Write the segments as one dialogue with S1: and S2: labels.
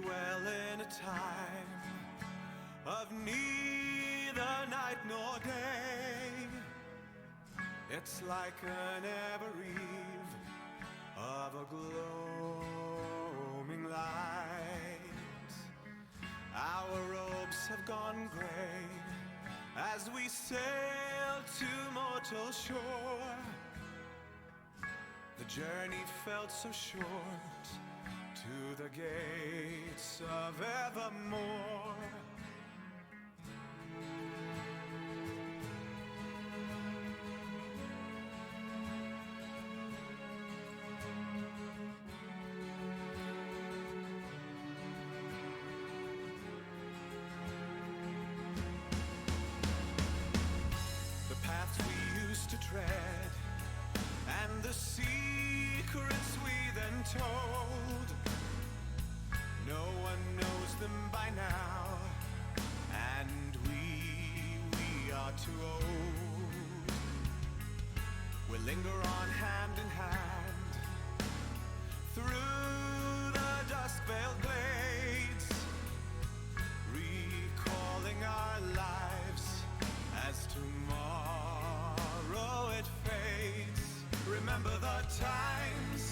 S1: dwell in a time of neither night nor day. It's like an ever eve of a gloaming light. Our robes have gone gray as we sail to mortal shore. The journey felt so short to the gates of evermore. The paths we used to tread and the secrets we then told, no one knows them by now, and we are too old. We linger on hand in hand through the dusk-veiled glades, recalling our lives as tomorrow it fades. Remember the times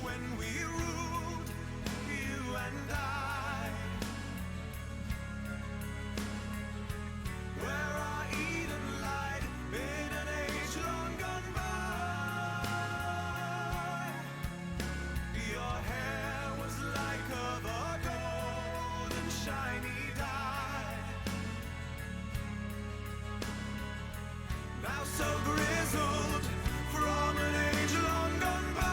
S1: when we ruled, you and I, where our Eden lied in an age long gone by. Your hair was like of a gold and shiny dye, now so grizzled from an age long gone by.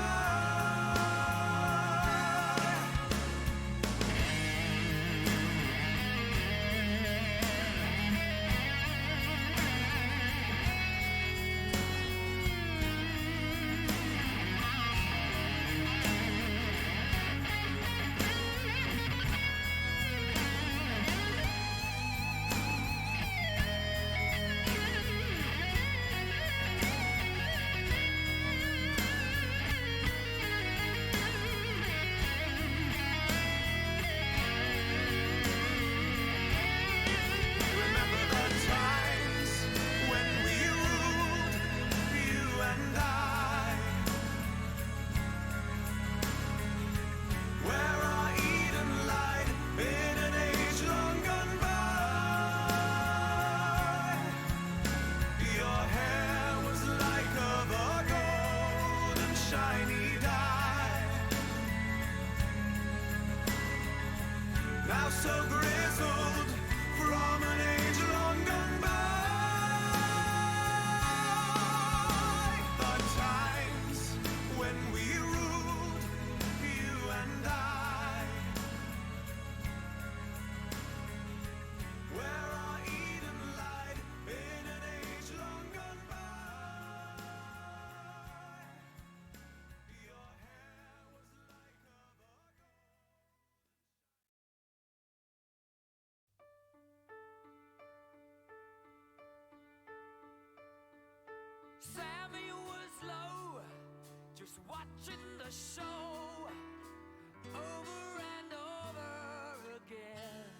S1: Now so grizzled from an age long gone by. The times when we ruled, you and I, where our Eden lied in an age long gone by. Your hair was like a
S2: Sammy was low, just watching the show over and over again.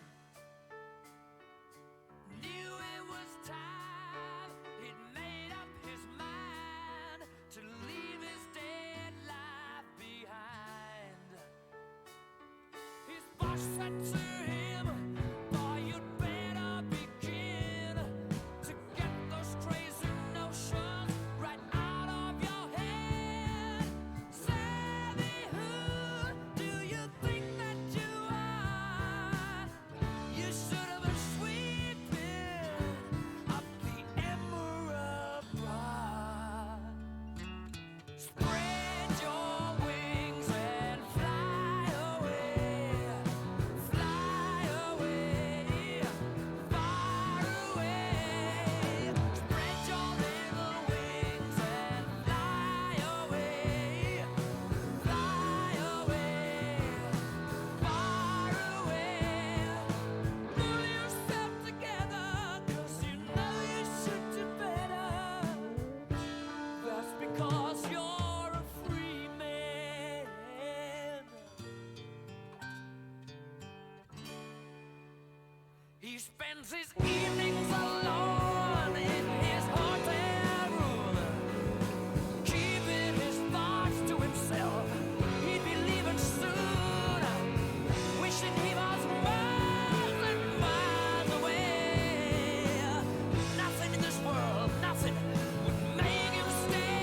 S2: Knew it was time, he'd made up his mind to leave his dead life behind. His boss said to him, "Boy, you'd better begin to get those crazy notions right out of your head. Sammy, who do you think that you are? You should have been sweeping up the emerald bar. Spread your wings and fly away, fly He spends his evenings alone in his hotel room, keeping his thoughts to himself. He'd be leaving soon, wishing he was miles and miles away. Nothing in this world, nothing would make him stay.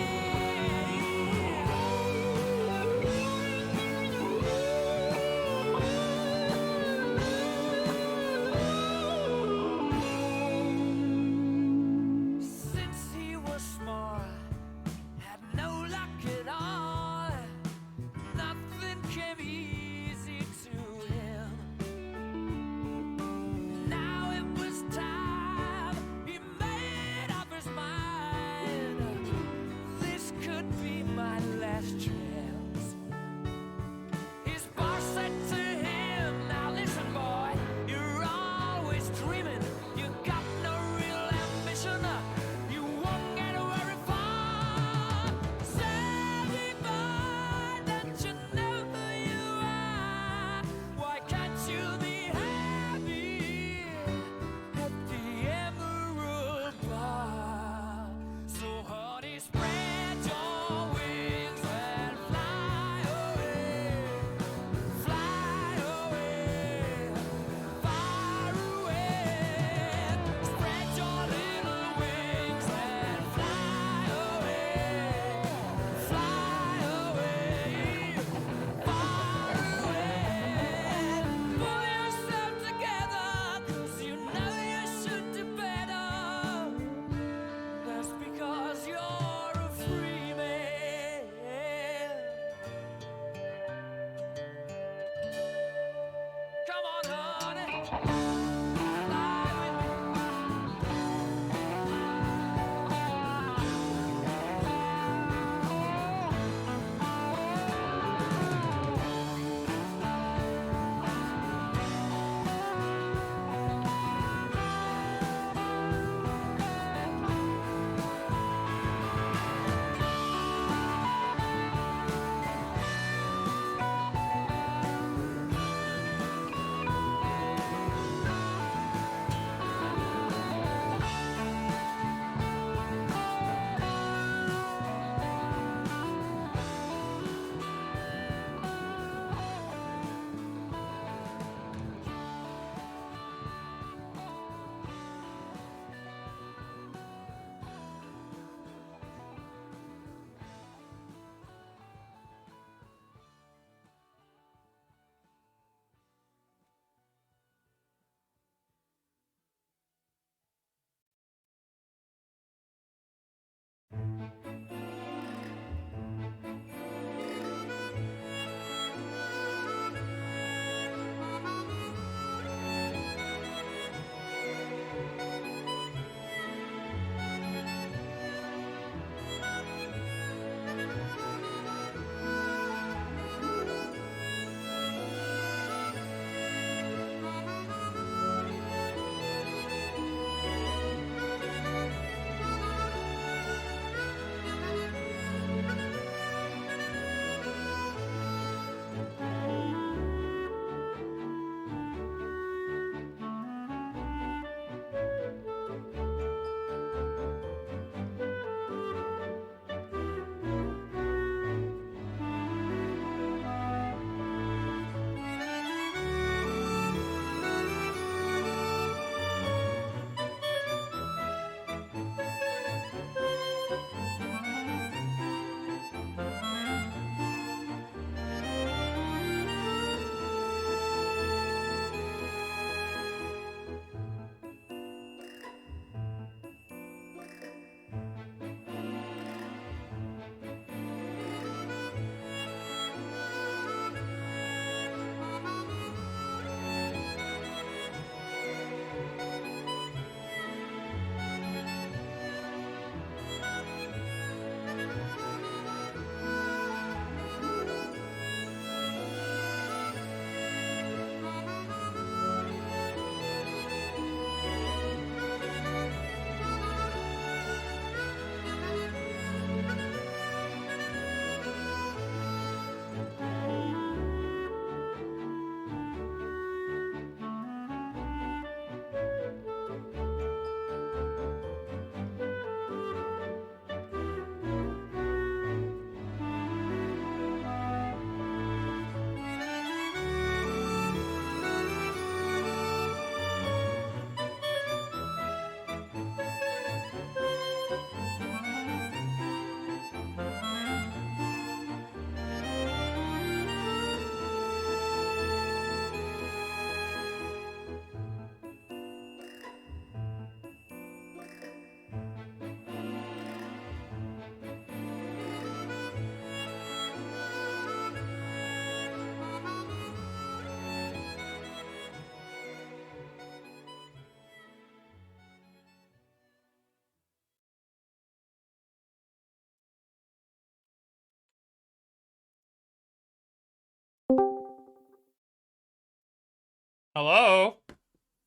S3: Hello.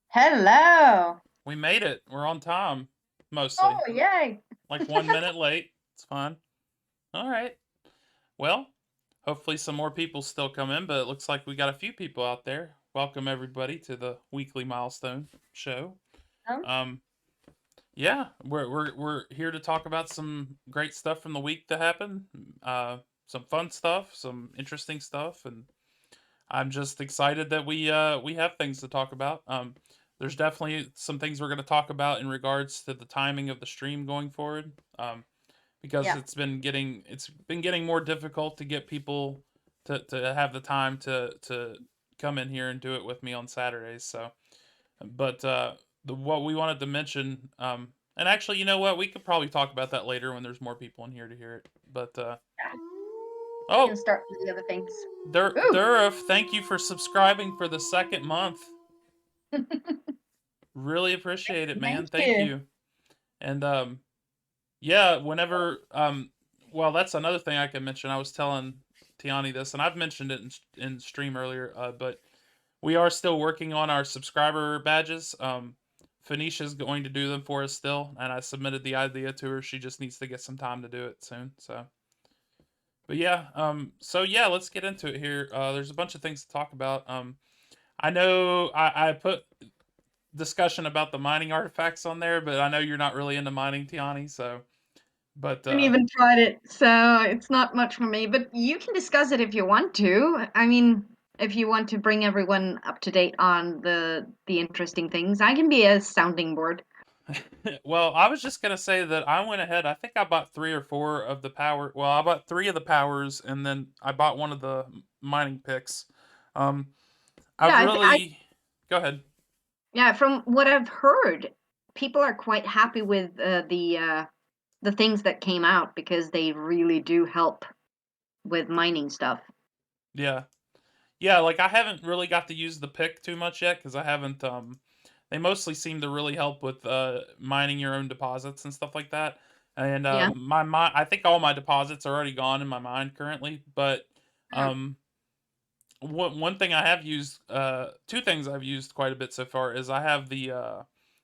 S4: Hello.
S3: We made it. We're on time, mostly.
S4: Oh, yay.
S3: Like 1 minute late. It's fine. All right. Well, hopefully some more people still come in, but it looks like we got a few people out there. Welcome everybody to the weekly Milestone show.
S4: Um,
S3: Um, yeah, we're here to talk about some great stuff from the week that happened. Some fun stuff, some interesting stuff, and I'm just excited that we have things to talk about. There's definitely some things we're going to talk about in regards to the timing of the stream going forward. Because
S4: yeah.
S3: it's been getting more difficult to get people to have the time to come in here and do it with me on Saturdays. So, but what we wanted to mention, and actually, you know what, we could probably talk about that later when there's more people in here to hear it. But
S4: We can
S3: oh,
S4: start with the other things. Ooh.
S3: Durf, thank you for subscribing for the second month. Really appreciate it, man.
S4: Thank
S3: Thank
S4: you.
S3: you. And yeah, whenever well, that's another thing I can mention. I was telling Tiani this, and I've mentioned it in stream earlier. But we are still working on our subscriber badges. Phoenicia's going to do them for us still, and I submitted the idea to her. She just needs to get some time to do it soon. So, but yeah, so yeah, let's get into it here. There's a bunch of things to talk about. I know I put discussion about the mining artifacts on there, but I know you're not really into mining, Tiani. So, but
S4: I haven't even tried it, so it's not much for me. But you can discuss it if you want to. I mean, if you want to bring everyone up to date on the interesting things, I can be a sounding board.
S3: well, I was just gonna say that I went ahead. I think I bought 3 or 4 of the power. Well, I bought 3 of the powers, and then I bought one of the mining picks. Um, I've
S4: Yeah,
S3: really. Go ahead.
S4: yeah. From what I've heard, people are quite happy with the things that came out because they really do help with mining stuff.
S3: Yeah, yeah. Like I haven't really got to use the pick too much yet because I haven't. They mostly seem to really help with mining your own deposits and stuff like that. And
S4: Yeah.
S3: I think all my deposits are already gone in my mine currently, but
S4: Hmm.
S3: um one thing I have used, 2 things I've used quite a bit so far is I have the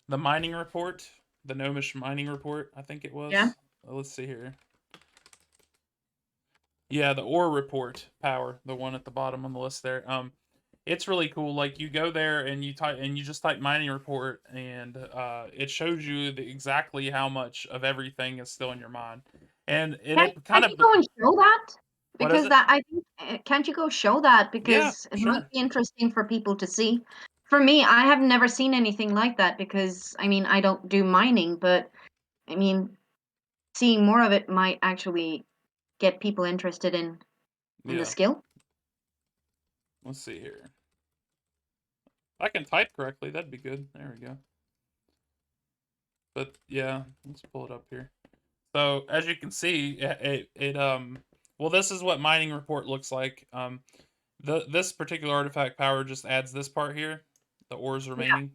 S3: mining report, the gnomish mining report, I think it
S4: Yeah.
S3: was. Let's see here. Yeah, the ore report power, the one at the bottom on the list there. It's really cool. Like you go there and you just type mining report and it shows you exactly how much of everything is still in your mine, and it kind
S4: Can't you
S3: of
S4: go and show that?
S3: what is
S4: Because
S3: it?
S4: that I think can't you go show that
S3: Yeah,
S4: because it might
S3: sure.
S4: be interesting for people to see. For me, I have never seen anything like that because I mean I don't do mining, but I mean seeing more of it might actually get people interested in the
S3: Yeah.
S4: skill.
S3: Let's see here. If I can type correctly, that'd be good. There we go. But yeah, let's pull it up here. So as you can see, well, this is what mining report looks like. This particular artifact power just adds this part here, the ores
S4: Yeah.
S3: remaining,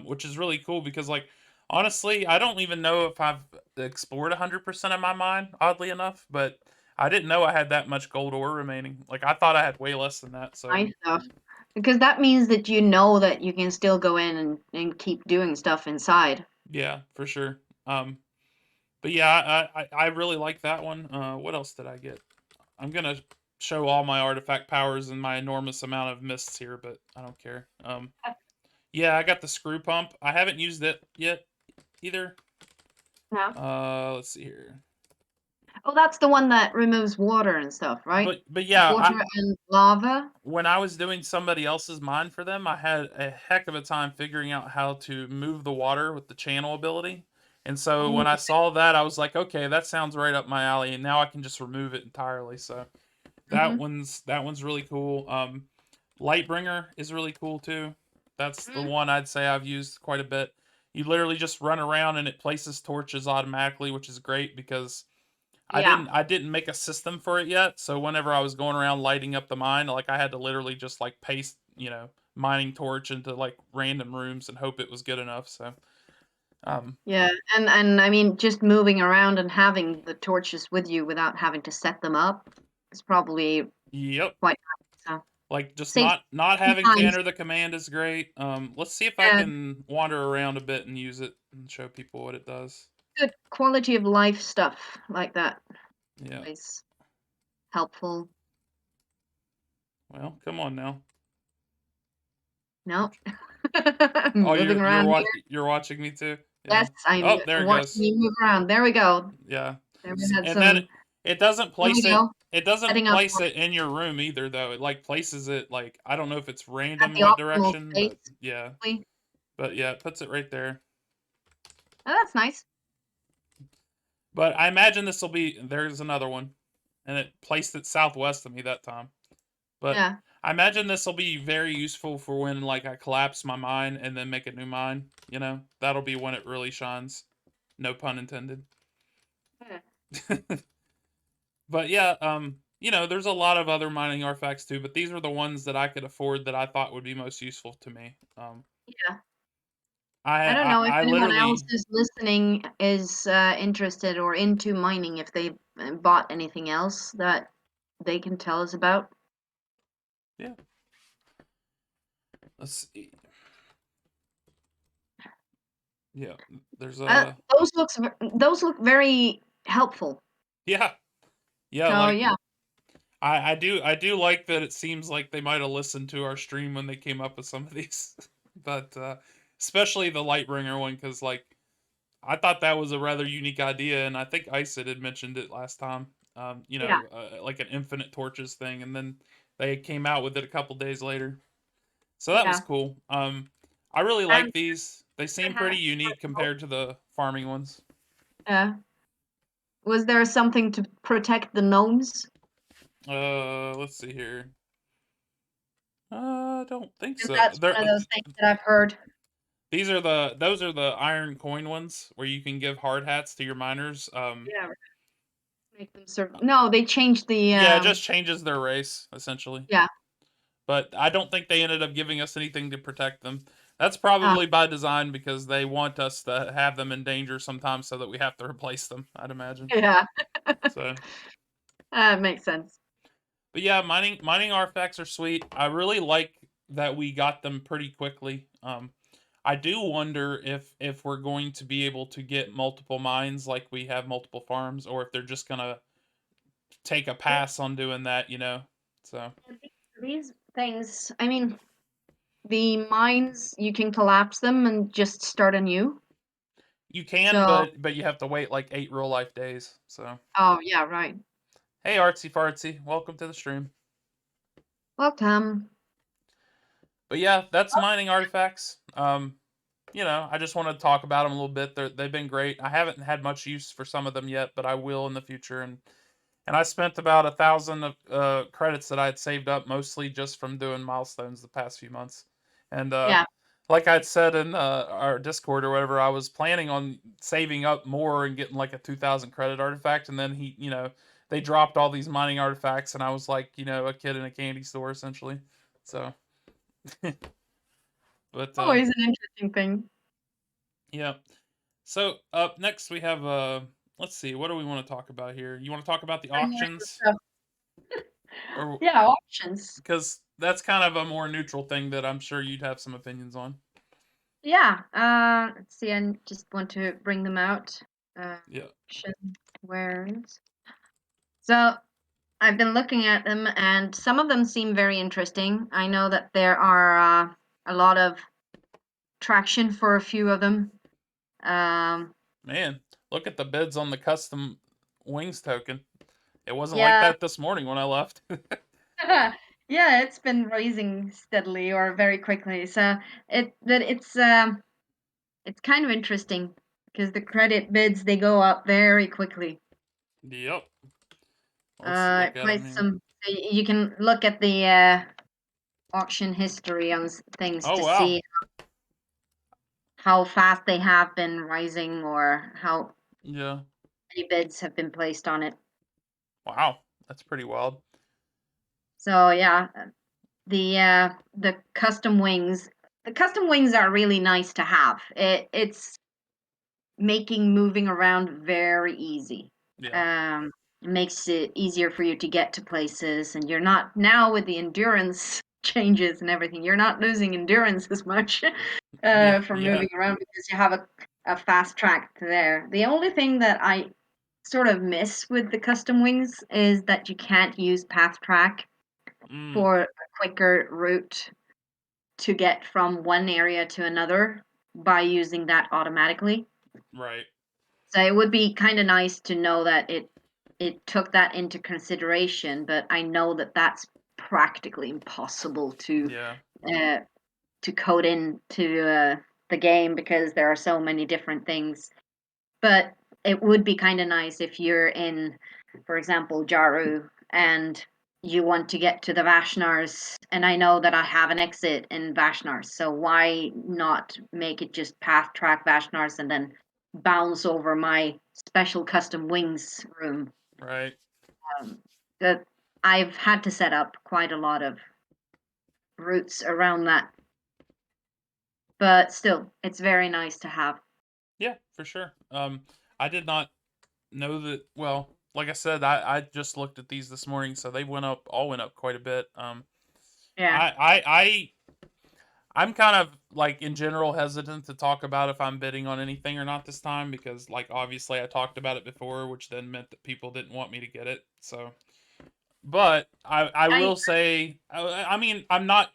S3: which is really cool because like honestly, I don't even know if I've explored 100% of my mine, oddly enough, but I didn't know I had that much gold ore remaining. Like I thought I had way less than that. So
S4: Nice stuff. Because that means that you know that you can still go in and keep doing stuff inside.
S3: yeah, for sure. But yeah, I really like that one. What else did I get? I'm gonna show all my artifact powers and my enormous amount of mists here, but I don't care. Yeah, I got the screw pump. I haven't used it yet either.
S4: Yeah.
S3: Let's see here.
S4: Oh, that's the one that removes water and stuff, right?
S3: But yeah,
S4: Water and lava.
S3: when I was doing somebody else's mine for them, I had a heck of a time figuring out how to move the water with the channel ability. And so
S4: Oh,
S3: when I saw that, I was like, okay, that sounds right up my alley, and now I can just remove it entirely. So
S4: mm-hmm.
S3: that one's really cool. Lightbringer is really cool too. That's the one I'd say I've used quite a bit. You literally just run around and it places torches automatically, which is great because
S4: Yeah.
S3: I didn't make a system for it yet. So whenever I was going around lighting up the mine, like I had to literally just like paste, mining torch into like random rooms and hope it was good enough. So um
S4: Yeah, and I mean, just moving around and having the torches with you without having to set them up is probably
S3: yep.
S4: quite nice. So.
S3: Like just
S4: Say
S3: not having to
S4: sometimes
S3: enter the command is great. Let's see if I
S4: uh,
S3: can wander around a bit and use it and show people what it does.
S4: good quality of life stuff like that
S3: Yeah.
S4: is helpful.
S3: Well, come on now.
S4: No,
S3: Oh,
S4: moving around here.
S3: you're watching me too. Yeah.
S4: Yes, I'm
S3: Oh, there it
S4: watching
S3: goes.
S4: you move around. There we go.
S3: Yeah.
S4: There we had
S3: And then
S4: some.
S3: it doesn't
S4: There we
S3: place it.
S4: go.
S3: It doesn't
S4: Setting up
S3: place it in your room either, though. It like places it like I don't know if it's
S4: at
S3: random
S4: the
S3: what
S4: optimal
S3: direction,
S4: space.
S3: but yeah.
S4: Hopefully.
S3: But yeah, it puts it right there.
S4: Oh, that's nice.
S3: But I imagine this will be there's another one, and it placed it southwest of me that time. But
S4: Yeah.
S3: I imagine this will be very useful for when like I collapse my mine and then make a new mine. You know, that'll be when it really shines. No pun intended.
S4: Yeah.
S3: But yeah, you know, there's a lot of other mining artifacts too, but these were the ones that I could afford that I thought would be most useful to me.
S4: Yeah.
S3: I
S4: I don't
S3: I,
S4: know if
S3: I
S4: anyone else
S3: literally
S4: is listening is interested or into mining, if they bought anything else that they can tell us about.
S3: yeah. Let's see. Yeah, there's a
S4: Those look very helpful.
S3: yeah yeah
S4: So
S3: like
S4: yeah,
S3: I do like that it seems like they might have listened to our stream when they came up with some of these, but especially the Lightbringer one because like I thought that was a rather unique idea, and I think Iced had mentioned it last time. You
S4: yeah,
S3: know, like an infinite torches thing, and then they came out with it a couple days later, so that was
S4: yeah.
S3: cool. I really like
S4: And
S3: these. They
S4: I
S3: seem
S4: have
S3: pretty unique compared to the farming ones.
S4: uh, was there something to protect the gnomes?
S3: Let's see here. I don't think
S4: Because
S3: so.
S4: that's one of those things that I've heard.
S3: Those are the iron coin ones where you can give hard hats to your miners.
S4: Yeah, make them serve. No, they changed the.
S3: Yeah, it just changes their race essentially.
S4: Yeah.
S3: But I don't think they ended up giving us anything to protect them. That's
S4: Uh,
S3: probably by design because they want us to have them in danger sometimes so that we have to replace them, I'd imagine.
S4: yeah.
S3: So,
S4: Makes sense.
S3: but yeah, mining artifacts are sweet. I really like that we got them pretty quickly. I do wonder if we're going to be able to get multiple mines like we have multiple farms, or if they're just gonna take a
S4: Well,
S3: pass on doing that, you know. So
S4: these things, I mean, the mines, you can collapse them and just start anew.
S3: you can,
S4: So,
S3: but you have to wait like 8 real life days. So
S4: oh yeah, right.
S3: hey, artsy fartsy, welcome to the stream.
S4: Welcome.
S3: But yeah, that's mining artifacts. You know, I just wanted to talk about them a little bit. They've been great. I haven't had much use for some of them yet, but I will in the future. And I spent about 1,000 of credits that I had saved up, mostly just from doing milestones the past few months. And
S4: Yeah.
S3: like I'd said in our Discord or whatever, I was planning on saving up more and getting like a 2,000 credit artifact. And then you know, they dropped all these mining artifacts, and I was like, you know, a kid in a candy store essentially. So, but
S4: Always an interesting thing.
S3: yeah. So up next we have let's see, what do we want to talk about here? You want to talk about the
S4: Bring more
S3: auctions,
S4: stuff.
S3: or
S4: Yeah, options.
S3: because that's kind of a more neutral thing that I'm sure you'd have some opinions on.
S4: Yeah. Let's see. I just want to bring them out.
S3: Yeah.
S4: Option wares. So I've been looking at them, and some of them seem very interesting. I know that there are a lot of traction for a few of them. Um,
S3: Man, look at the bids on the custom wings token. It wasn't like
S4: yeah,
S3: that this morning when I left.
S4: yeah, it's been rising steadily or very quickly. So it's kind of interesting because the credit bids, they go up very quickly.
S3: Yep. Let's look at them
S4: Quite
S3: here.
S4: some. So you can look at the auction history on things
S3: Oh
S4: to
S3: wow.
S4: see how fast they have been rising or how
S3: Yeah.
S4: many bids have been placed on it.
S3: Wow. That's pretty wild.
S4: So yeah, the custom wings. The custom wings are really nice to have. It's making moving around very easy.
S3: Yeah.
S4: Um, It makes it easier for you to get to places, and you're not now with the endurance changes and everything. You're not losing endurance as much
S3: Yeah,
S4: from
S3: yeah.
S4: moving around because you have a fast track there. The only thing that I sort of miss with the custom wings is that you can't use path track
S3: Mm,
S4: for a quicker route to get from one area to another by using that automatically.
S3: right.
S4: So it would be kind of nice to know that it took that into consideration, but I know that that's practically impossible
S3: Yeah.
S4: uh, to code into the game because there are so many different things. But it would be kind of nice if you're in, for example, Jaru, and you want to get to the Vashnars, and I know that I have an exit in Vashnars, so why not make it just path track Vashnars and then bounce over my special custom wings room?
S3: Right.
S4: That I've had to set up quite a lot of routes around that, but still, it's very nice to have.
S3: Yeah, for sure. I did not know that. Well, like I said, I just looked at these this morning, so they went up quite a bit.
S4: Yeah,
S3: I I I I'm kind of like in general hesitant to talk about if I'm bidding on anything or not this time because like obviously I talked about it before, which then meant that people didn't want me to get it. So, but I
S4: I
S3: will say I mean I'm not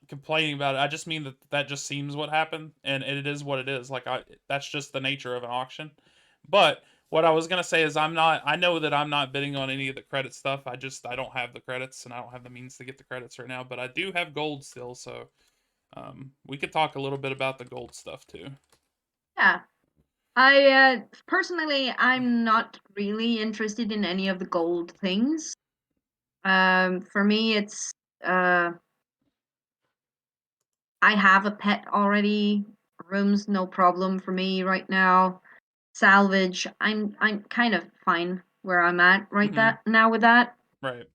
S3: complaining about it. I just mean that that just seems what happened and it is what it is. Like that's just the nature of an auction. But what I was gonna say is I know that I'm not bidding on any of the credit stuff. I don't have the credits and I don't have the means to get the credits right now. But I do have gold still, so we could talk a little bit about the gold stuff too.
S4: yeah. I personally, I'm not really interested in any of the gold things. For me, it's uh, I have a pet already. Rooms, no problem for me right now. Salvage, I'm kind of fine where I'm at right
S3: Hmm.
S4: that now with that.
S3: Right.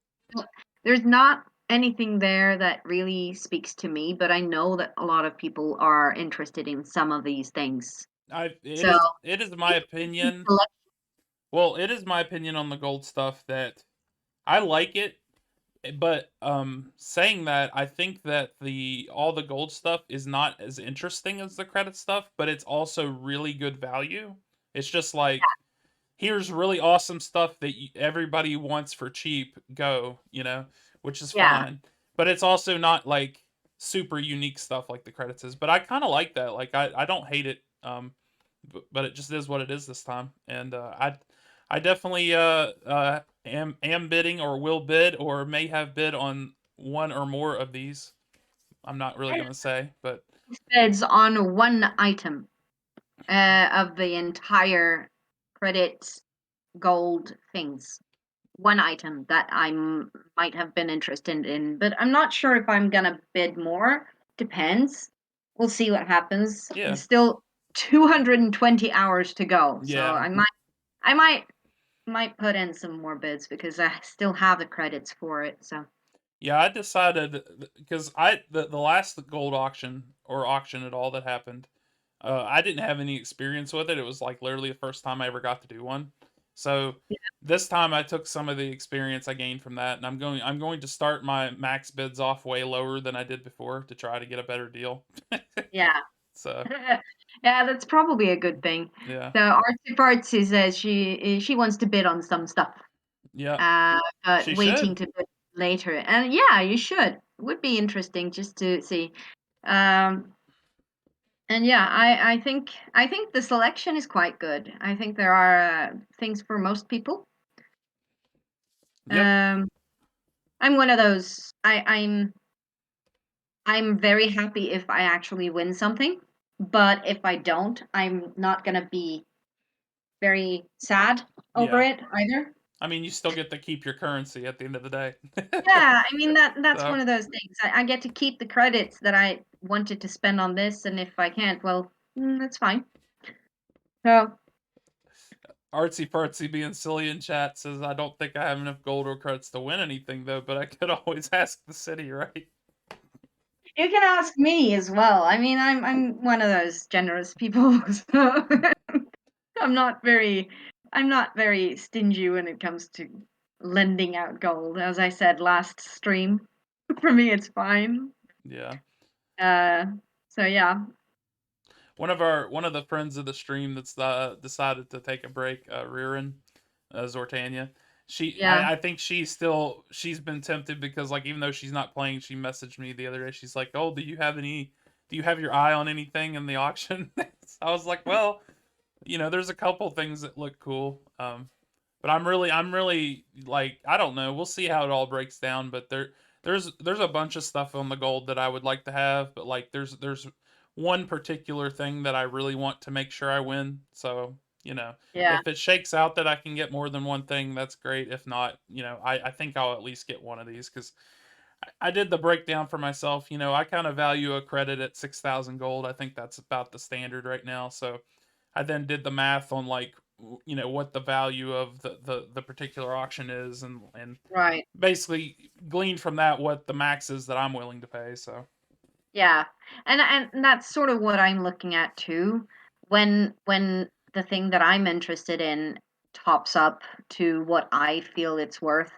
S4: There's not anything there that really speaks to me, but I know that a lot of people are interested in some of these things. So
S3: It is my opinion.
S4: select-
S3: Well, it is my opinion on the gold stuff that I like it, but saying that I think that the all the gold stuff is not as interesting as the credit stuff, but it's also really good value. It's just like here's really awesome stuff that everybody wants for cheap. Go, which is
S4: yeah,
S3: fine. But it's also not like super unique stuff like the credits is. But I kind of like that. Like I don't hate it. But it just is what it is this time. And I definitely am bidding or will bid or may have bid on one or more of these. I'm not really gonna say, but
S4: bids on one item of the entire credit gold things. One item that might have been interested in, but I'm not sure if I'm gonna bid more. Depends. We'll see what happens.
S3: yeah,
S4: It's still 220 hours to go, so
S3: yeah.
S4: I might put in some more bids because I still have the credits for it. So
S3: Yeah, I decided because the last gold auction or auction at all that happened, I didn't have any experience with it. It was like literally the first time I ever got to do one. So this time I took some of the experience I gained from that, and I'm going to start my max bids off way lower than I did before to try to get a better deal.
S4: yeah.
S3: So
S4: Yeah, that's probably a good thing.
S3: yeah,
S4: So Artsy Fartsy says she wants to bid on some stuff,
S3: yeah,
S4: but
S3: she
S4: waiting
S3: should.
S4: to bid later. And yeah, you should. It would be interesting just to see. Um, and yeah, I think the selection is quite good. I think there are things for most people.
S3: Yep,
S4: Um, I'm one of those. I'm very happy if I actually win something, but if I don't, I'm not gonna be very sad over
S3: yeah.
S4: it either.
S3: I mean, you still get to keep your currency at the end of the day.
S4: Yeah, I mean that's
S3: So
S4: one of those things. I get to keep the credits that I wanted to spend on this, and if I can't, well, that's fine. So
S3: Artsy Fartsy being silly in chat says, I don't think I have enough gold or credits to win anything, though, but I could always ask the city, right?
S4: you can ask me as well. I mean, I'm one of those generous people, so I'm not very I'm not very stingy when it comes to lending out gold. As I said last stream, for me it's fine.
S3: Yeah.
S4: Uh, so yeah,
S3: One of the friends of the stream that's decided to take a break, Ririn, Zortania.
S4: yeah,
S3: I think she's been tempted because like even though she's not playing, she messaged me the other day. She's like, "Oh, do you have your eye on anything in the auction?" I was like, "Well, there's a couple things that look cool. But I'm really like I don't know. We'll see how it all breaks down. But there's a bunch of stuff on the gold that I would like to have. But like there's one particular thing that I really want to make sure I win. So
S4: yeah,
S3: if it shakes out that I can get more than one thing, that's great. If not, I think I'll at least get one of these because I did the breakdown for myself. I kind of value a credit at 6,000 gold. I think that's about the standard right now. So I then did the math on like what the value of the particular auction is and
S4: right.
S3: basically gleaned from that what the max is that I'm willing to pay. So
S4: Yeah. And that's sort of what I'm looking at too. When the thing that I'm interested in tops up to what I feel it's worth,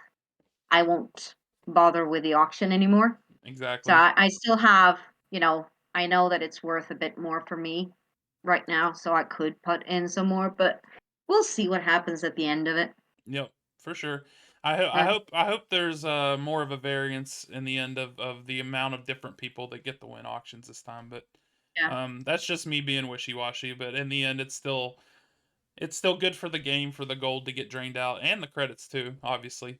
S4: I won't bother with the auction anymore. So
S3: exactly.
S4: I still have, you know, I know that it's worth a bit more for me right now, so I could put in some more, but we'll see what happens at the end of it.
S3: Yep, for sure.
S4: Yeah.
S3: I hope there's more of a variance in the end of the amount of different people that get to win auctions this time. But
S4: Yeah.
S3: that's just me being wishy washy. But in the end, it's still good for the game for the gold to get drained out and the credits too, obviously.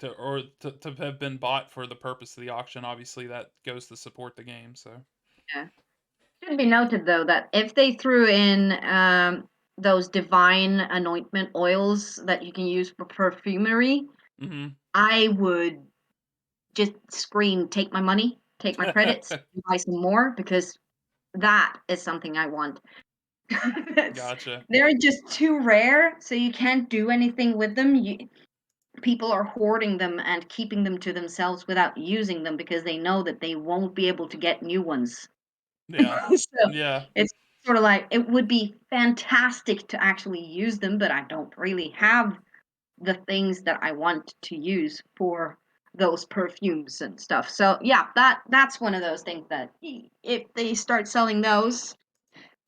S3: To have been bought for the purpose of the auction, obviously that goes to support the game. So,
S4: Yeah. Should be noted though that if they threw in those divine anointment oils that you can use for perfumery,
S3: hmm
S4: I would just scream, "Take my money, take my credits, and buy some more," because that is something I want. It's,
S3: gotcha.
S4: they're just too rare, so you can't do anything with them. People are hoarding them and keeping them to themselves without using them because they know that they won't be able to get new ones.
S3: Yeah,
S4: So
S3: yeah,
S4: it's sort of like it would be fantastic to actually use them, but I don't really have the things that I want to use for those perfumes and stuff. So yeah, that's one of those things that if they start selling those,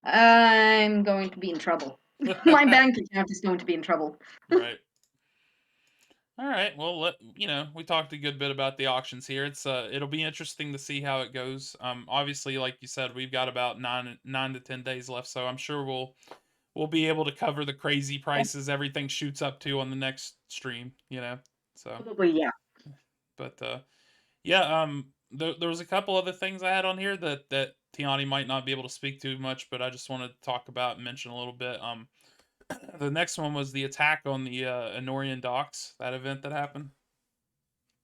S4: I'm going to be in trouble. My bank account is going to be in trouble.
S3: right. All right. Well, we talked a good bit about the auctions here. It'll be interesting to see how it goes. Obviously, like you said, we've got about 9 to 10 days left, so I'm sure we'll be able to cover the crazy prices everything shoots up to on the next stream. So,
S4: Probably yeah.
S3: but yeah, there was a couple other things I had on here that Tiani might not be able to speak to much, but I just wanted to talk about and mention a little bit. The next one was the attack on the Enorian docks. That event that happened.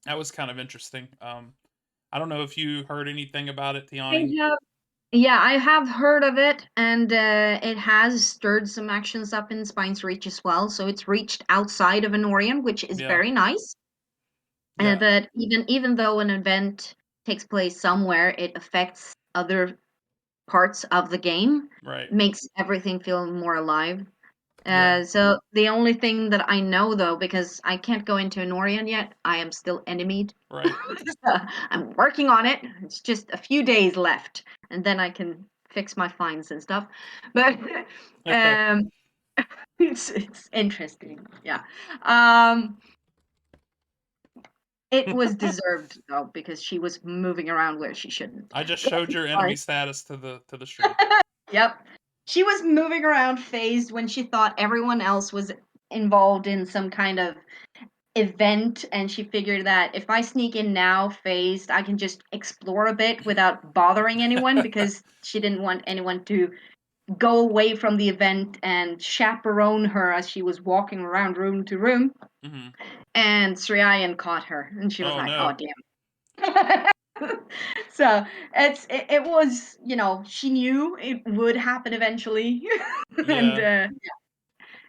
S3: That was kind of interesting. I don't know if you heard anything about it,
S4: I
S3: Tiani.
S4: have Yeah, I have heard of it, and it has stirred some actions up in Spine's Reach as well. So it's reached outside of Enorian, which is
S3: Yeah,
S4: very nice.
S3: yeah,
S4: But even though an event takes place somewhere, it affects other parts of the game,
S3: right.
S4: makes everything feel more alive.
S3: Yeah,
S4: So the only thing that I know though, because I can't go into Enorian yet, I am still enemied.
S3: right.
S4: I'm working on it. It's just a few days left, and then I can fix my fines and stuff. But um, it's interesting. Yeah. Um, it was deserved though because she was moving around where she shouldn't.
S3: I just showed your
S4: Sorry.
S3: enemy status to the stream.
S4: Yep. She was moving around phased when she thought everyone else was involved in some kind of event, and she figured that if I sneak in now phased, I can just explore a bit without bothering anyone because she didn't want anyone to go away from the event and chaperone her as she was walking around room to room.
S3: hmm
S4: And Sriyan caught her, and she was
S3: Oh
S4: like, "Oh
S3: no.
S4: damn." So it was, she knew it would happen eventually. And
S3: Yeah.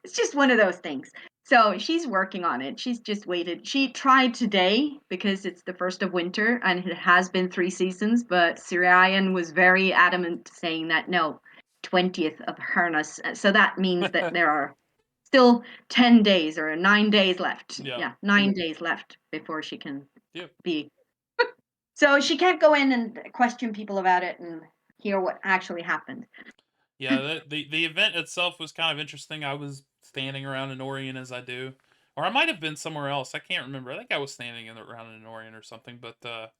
S4: it's just one of those things. So she's working on it. She's just waited. She tried today because it's the first of winter and it has been 3 seasons, but Sirian was very adamant saying that no, 20th of Harness. So that means that there are still 10 days or 9 days left.
S3: Yeah.
S4: Yeah, 9 days left before she can
S3: Yep.
S4: be. So she can't go in and question people about it and hear what actually happened.
S3: Yeah, the event itself was kind of interesting. I was standing around in Orion as I do, or I might have been somewhere else. I can't remember. I think I was standing around in Orion or something. But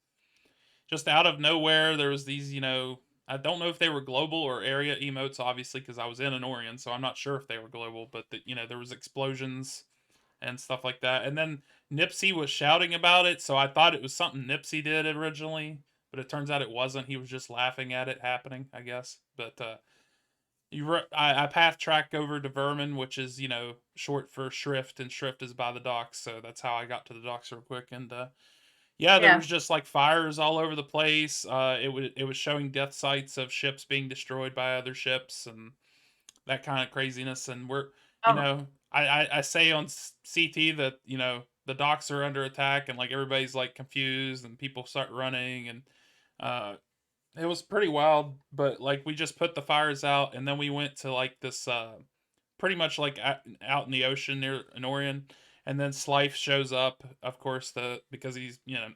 S3: just out of nowhere, there was these. I don't know if they were global or area emotes, obviously, because I was in an Orion, so I'm not sure if they were global. But there was explosions and stuff like that. And then Nipsey was shouting about it, so I thought it was something Nipsey did originally, but it turns out it wasn't. He was just laughing at it happening, I guess. But I path track over to Vermin, which is short for Shrift, and Shrift is by the docks, so that's how I got to the docks real quick. And yeah, there
S4: Yeah.
S3: was just like fires all over the place. It was showing death sites of ships being destroyed by other ships and that kind of craziness. And
S4: Oh,
S3: I say on CT that the docks are under attack and like everybody's like confused and people start running and uh it was pretty wild, but like we just put the fires out and then we went to like this pretty much like out in the ocean near Orion, and then Slife shows up, of course, because he's
S4: yeah.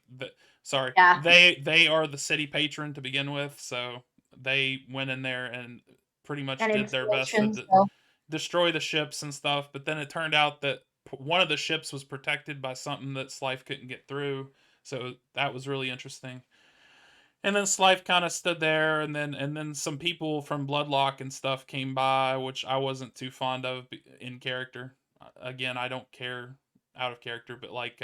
S3: they are the city patron to begin with, so they went in there and pretty much
S4: And
S3: did their best to
S4: installations. So
S3: destroy the ships and stuff. But then it turned out that one of the ships was protected by something that Slife couldn't get through, so that was really interesting. And then Slife kind of stood there, and then some people from Bloodlock and stuff came by, which I wasn't too fond of in character. Again, I don't care out of character, but like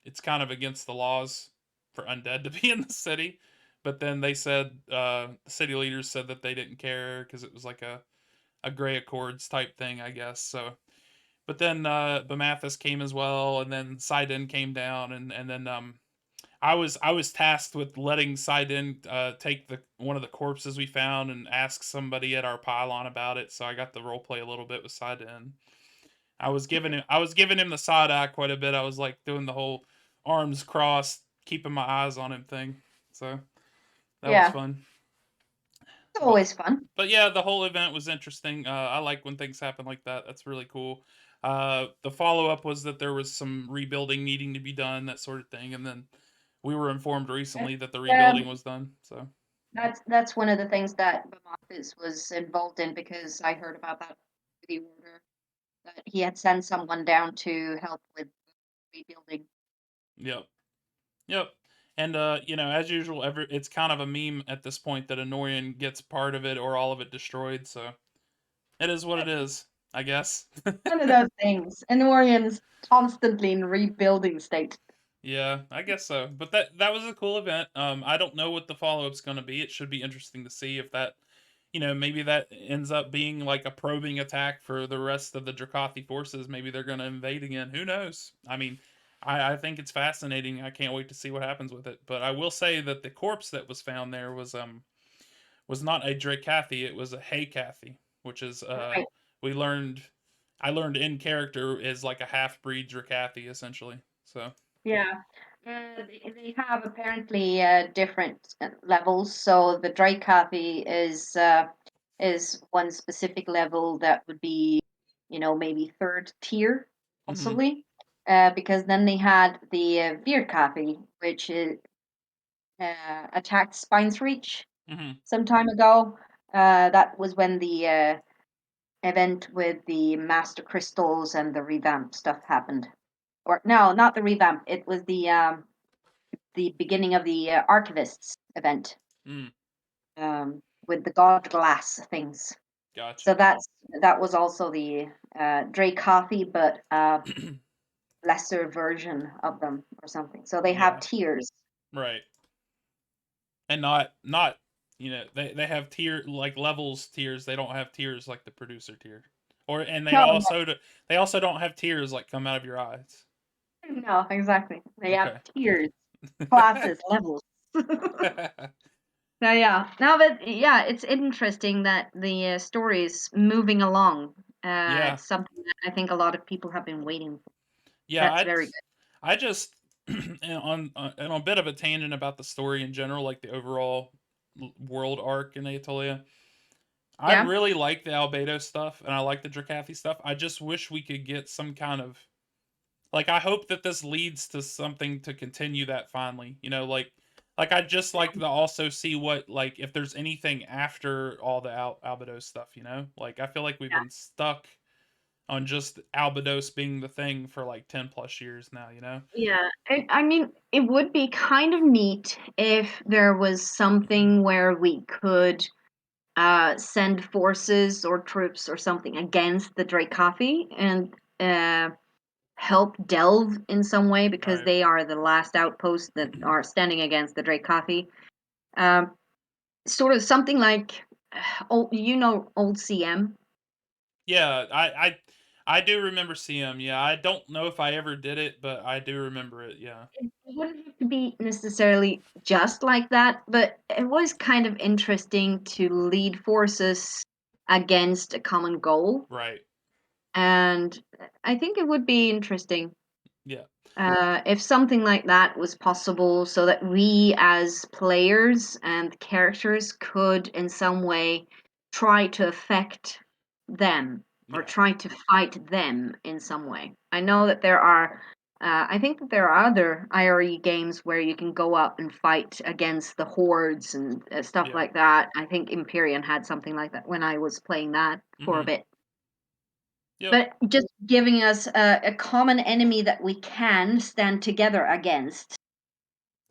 S3: it's kind of against the laws for undead to be in the city. But then they said the city leaders said that they didn't care because it was like a gray accords type thing, I guess. So, but then Bamathis came as well, and then Sidon came down, and then I was tasked with letting Sidon take the one of the corpses we found and ask somebody at our pylon about it. So I got to role play a little bit with Sidon. I was giving him the side eye quite a bit. I was like doing the whole arms crossed, keeping my eyes on him thing. So that was
S4: yeah,
S3: fun.
S4: it's
S3: But
S4: always fun.
S3: but yeah, the whole event was interesting. I like when things happen like that. That's really cool. The follow up was that there was some rebuilding needing to be done, that sort of thing, and then we were informed recently that the
S4: Yeah,
S3: rebuilding was done. So
S4: that's one of the things that Bamathis was involved in because I heard about that the order that he had sent someone down to help with rebuilding.
S3: yep, yep. And as usual, it's kind of a meme at this point that Anorian gets part of it or all of it destroyed. So it is what it is, I guess.
S4: One of those things. And Orion's constantly in rebuilding state.
S3: Yeah, I guess so. But that was a cool event. I don't know what the follow up's going to be. It should be interesting to see if that, maybe that ends up being like a probing attack for the rest of the Dracothi forces. Maybe they're going to invade again. Who knows? I mean, I think it's fascinating. I can't wait to see what happens with it. But I will say that the corpse that was found there was not a Dracathi. It was a Haycathi, which is
S4: Right.
S3: we learned. I learned in character is like a half breed Dracathi essentially. So.
S4: Yeah. They have apparently different levels. So the Dracathy is one specific level that would be, maybe third tier,
S3: Mhm.
S4: possibly. Because then they had the Vircathy, which attacked Spine's Reach
S3: Mhm.
S4: some time ago. That was when the event with the Master Crystals and the revamp stuff happened. Or no, not the revamp. It was the beginning of the Archivists event
S3: Mm.
S4: with the God Glass things. So
S3: Gotcha.
S4: that was also the Dracathi, but lesser version of them or something. So they have
S3: Yeah.
S4: tiers.
S3: Right. And not they have tier like levels tiers. They don't have tiers like the producer tier. Or and they
S4: No,
S3: also they also don't have tears like come out of your eyes.
S4: no, exactly. They have
S3: Okay.
S4: tiers, classes, levels. So yeah, now but yeah, it's interesting that the story is moving along.
S3: Yeah.
S4: It's something that I think a lot of people have been waiting for.
S3: Yeah,
S4: That's very
S3: I just and on a bit of a tangent about the story in general, like the overall world arc in Aetolia. I
S4: Yeah.
S3: really like the Albedo stuff, and I like the Drakathi stuff. I just wish we could get some kind of like, I hope that this leads to something to continue that finally, I'd just like to also see what, like, if there's anything after all the Albedo stuff, Like, I feel like we've been stuck on just Albedos being the thing for, like, 10 plus years now,
S4: Yeah, I mean, it would be kind of neat if there was something where we could send forces or troops or something against the Drake and help Delve in some way because
S3: Right.
S4: they are the last outpost that are standing against the Drake Um, sort of something like, old CM.
S3: Yeah, I do remember CM, yeah, I don't know if I ever did it, but I do remember it, yeah.
S4: It wouldn't have to be necessarily just like that, but it was kind of interesting to lead forces against a common goal.
S3: Right.
S4: And I think it would be interesting
S3: Yeah.
S4: if something like that was possible so that we as players and characters could in some way try to affect them or
S3: Yeah.
S4: try to fight them in some way. I know that I think that there are other IRE games where you can go up and fight against the hordes and stuff
S3: Yeah.
S4: like that. I think Empyrean had something like that when I was playing that for a
S3: Mhm.
S4: bit.
S3: Yep.
S4: But just giving us a common enemy that we can stand together against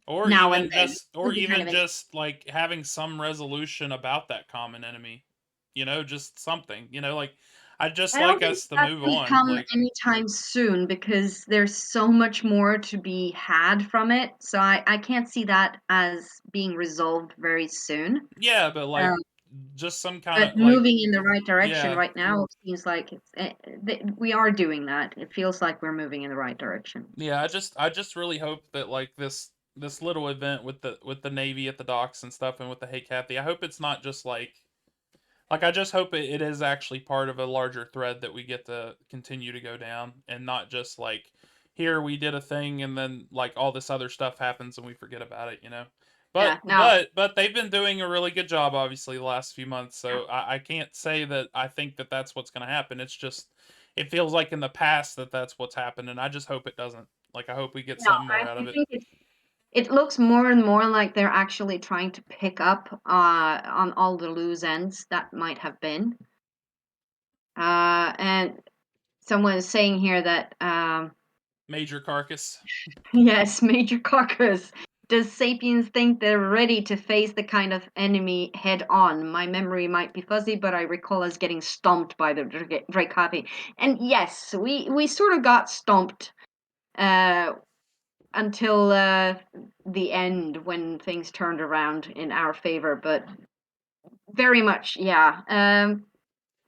S4: now and then
S3: Or
S4: would be kind
S3: even
S4: of interesting.
S3: just, like, having some resolution about that common enemy, just something, like, I'd just
S4: I don't
S3: like
S4: think
S3: us to
S4: that's
S3: move
S4: going to
S3: on,
S4: come
S3: like
S4: anytime soon because there's so much more to be had from it. So I can't see that as being resolved very soon.
S3: yeah, but,
S4: Um,
S3: like, just some
S4: but
S3: kinda, like
S4: moving in the right direction
S3: yeah.
S4: right now seems like we are doing that. It feels like we're moving in the right direction.
S3: Yeah, I just really hope that, like, this little event with the Navy at the docks and stuff and with the Hey Kathy, I hope it's not just, like, I just hope it is actually part of a larger thread that we get to continue to go down and not just like here we did a thing and then like all this other stuff happens and we forget about it. But
S4: Yeah. No.
S3: but they've been doing a really good job obviously the last few months,
S4: Yeah.
S3: so I can't say that I think that that's what's going to happen. It's just it feels like in the past that that's what's happened and I just hope it doesn't. Like I hope we get
S4: No.
S3: something more
S4: I
S3: out of it.
S4: think it looks more and more like they're actually trying to pick up on all the loose ends that might have been. And someone is saying here that
S3: Major Carcass.
S4: yes, Major Carcass. Does Sapiens think they're ready to face the kind of enemy head on? My memory might be fuzzy, but I recall us getting stomped by the Dracati. And yes, we sort of got stomped uh, until the end when things turned around in our favor. But very much, yeah.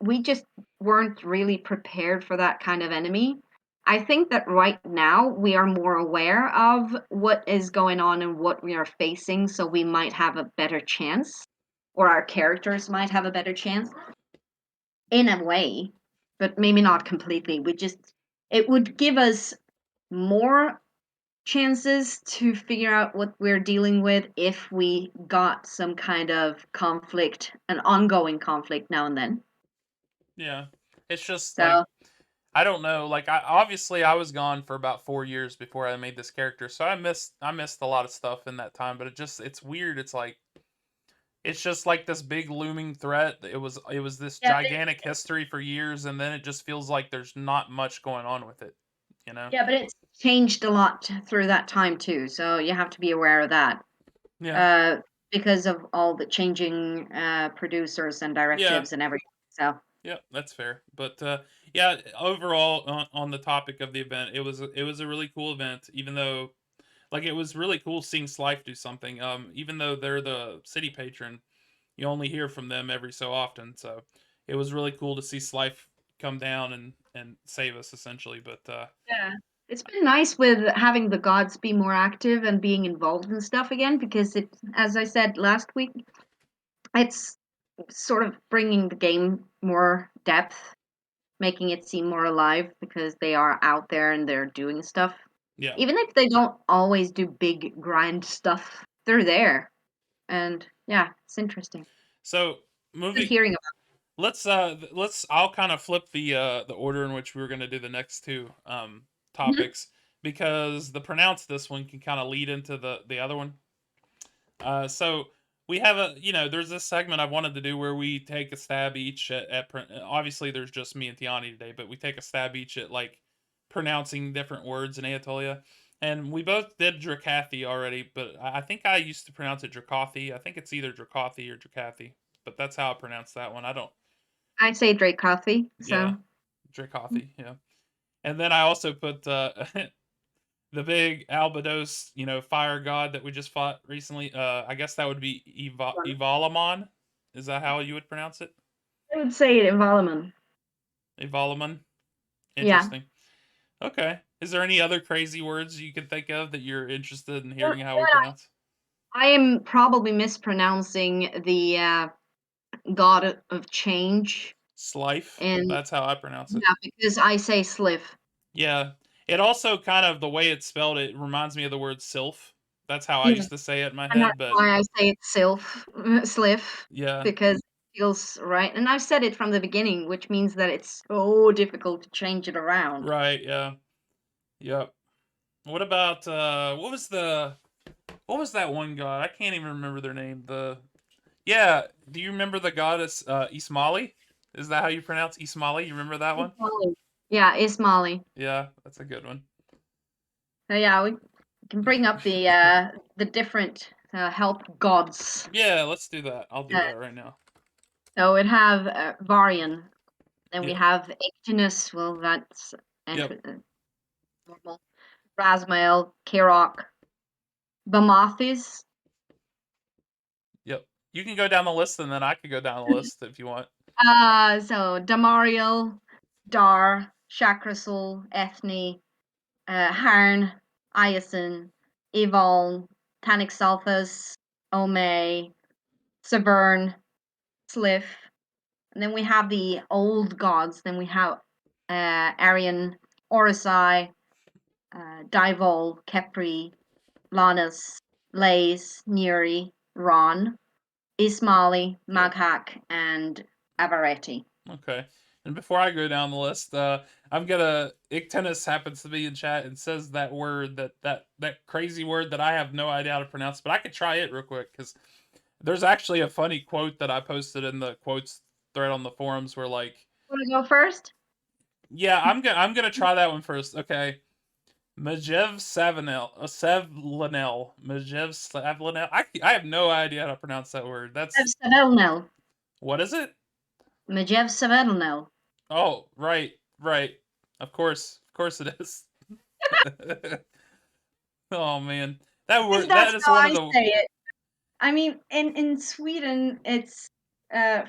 S4: We just weren't really prepared for that kind of enemy. I think that right now we are more aware of what is going on and what we are facing, so we might have a better chance, or our characters might have a better chance in a way, but maybe not completely. It would give us more chances to figure out what we're dealing with if we got some kind of conflict, an ongoing conflict now and then.
S3: Yeah. It's just like
S4: So
S3: I don't know. Like I was gone for about 4 years before I made this character, so I missed a lot of stuff in that time. But it's weird. It's just like this big looming threat. It was this
S4: yeah,
S3: gigantic history for years, and then it just feels like there's not much going on with it. You know?
S4: yeah, but it's changed a lot through that time too, so you have to be aware of that.
S3: Yeah.
S4: Uh, because of all the changing producers and
S3: Yeah.
S4: directives and everything. So
S3: Yeah. That's fair. But yeah, overall on the topic of the event, it was a really cool event. Even though like it was really cool seeing Slife do something. Even though they're the city patron, you only hear from them every so often. So it was really cool to see Slife come down and save us essentially. But
S4: yeah, it's been nice with having the gods be more active and being involved in stuff again because it, as I said last week, it's sort of bringing the game more depth, making it seem more alive because they are out there and they're doing stuff.
S3: yeah.
S4: Even if they don't always do big grind stuff, they're there. And yeah, it's interesting.
S3: So
S4: Good
S3: moving
S4: hearing about.
S3: I'll kind of flip the order in which we were going to do the next two
S4: Mhm.
S3: topics, because the pronounce this one can kind of lead into the other one. So we have there's this segment I wanted to do where we take a stab each obviously there's just me and Tiani today, but we take a stab each at like pronouncing different words in Aetolia. And we both did Dracathi already, but I think I used to pronounce it Dracathi. I think it's either Dracathi or Dracathi, but that's how I pronounce that one. I don't,
S4: I say Drake coffee.
S3: yeah,
S4: So
S3: Dracathi, yeah. And then I also put the big Albedos, fire god that we just fought recently. I guess that would be Evalamon. Is that how you would pronounce it?
S4: I would say it environment.
S3: Evalamon.
S4: Yeah.
S3: Interesting. Okay. Is there any other crazy words you can think of that you're interested in
S4: Well,
S3: hearing how we pronounce?
S4: I am probably mispronouncing the god of change,
S3: Slife.
S4: and
S3: That's how I pronounce it.
S4: yeah, because I say sliff.
S3: Yeah. It also kind of the way it's spelled, it reminds me of the word sylph. That's how I
S4: Yeah,
S3: used to say it in my
S4: and that's
S3: head, but
S4: why I say it sylph, sliff,
S3: yeah.
S4: because it feels right. And I've said it from the beginning, which means that it's so difficult to change it around.
S3: Right, yeah. Yep. What about what was that one god? I can't even remember their name. Yeah, do you remember the goddess Ismali? Is that how you pronounce Ismali? You remember that one?
S4: Ismali. Yeah, Ismali.
S3: Yeah, that's a good one.
S4: So yeah, we can bring up the different help gods.
S3: Yeah, let's do that. I'll do
S4: Uh,
S3: that right now.
S4: so we'd have Varian, then we
S3: Yep.
S4: have Ictinus. Well, that's
S3: Yep.
S4: normal. Rasmael, Kirok, Bamathis.
S3: Yep. You can go down the list and then I could go down the list if you want.
S4: So Damariel, Dar, Shakrasul, Ethne, Harn, Iason, Evoln, Tanixalthus, Ome, Severn, Sliff. And then we have the old gods. Then we have Arian, Orisai, Divol, Kepri, Lanus, Lays, Neri, Ron, Ismali,
S3: Yep.
S4: Maghak, and Avaretti.
S3: Okay. And before I go down the list, I'm gonna Ictennis happens to be in chat and says that word that crazy word that I have no idea how to pronounce, but I could try it real quick because there's actually a funny quote that I posted in the quotes thread on the forums where like,
S4: Want to go first?
S3: yeah, I'm gonna try that one first. Okay. Majev Savinel, Sevlanel, Majev Savlanel. I have no idea how to pronounce that word.
S4: Majev
S3: That's
S4: Savelnel.
S3: what is it?
S4: Majev Savelnel.
S3: Oh, right, right. Of course it is. Oh man, that
S4: Because
S3: word
S4: that's
S3: that is
S4: how
S3: one
S4: I
S3: of the
S4: say it. I mean, in Sweden, it's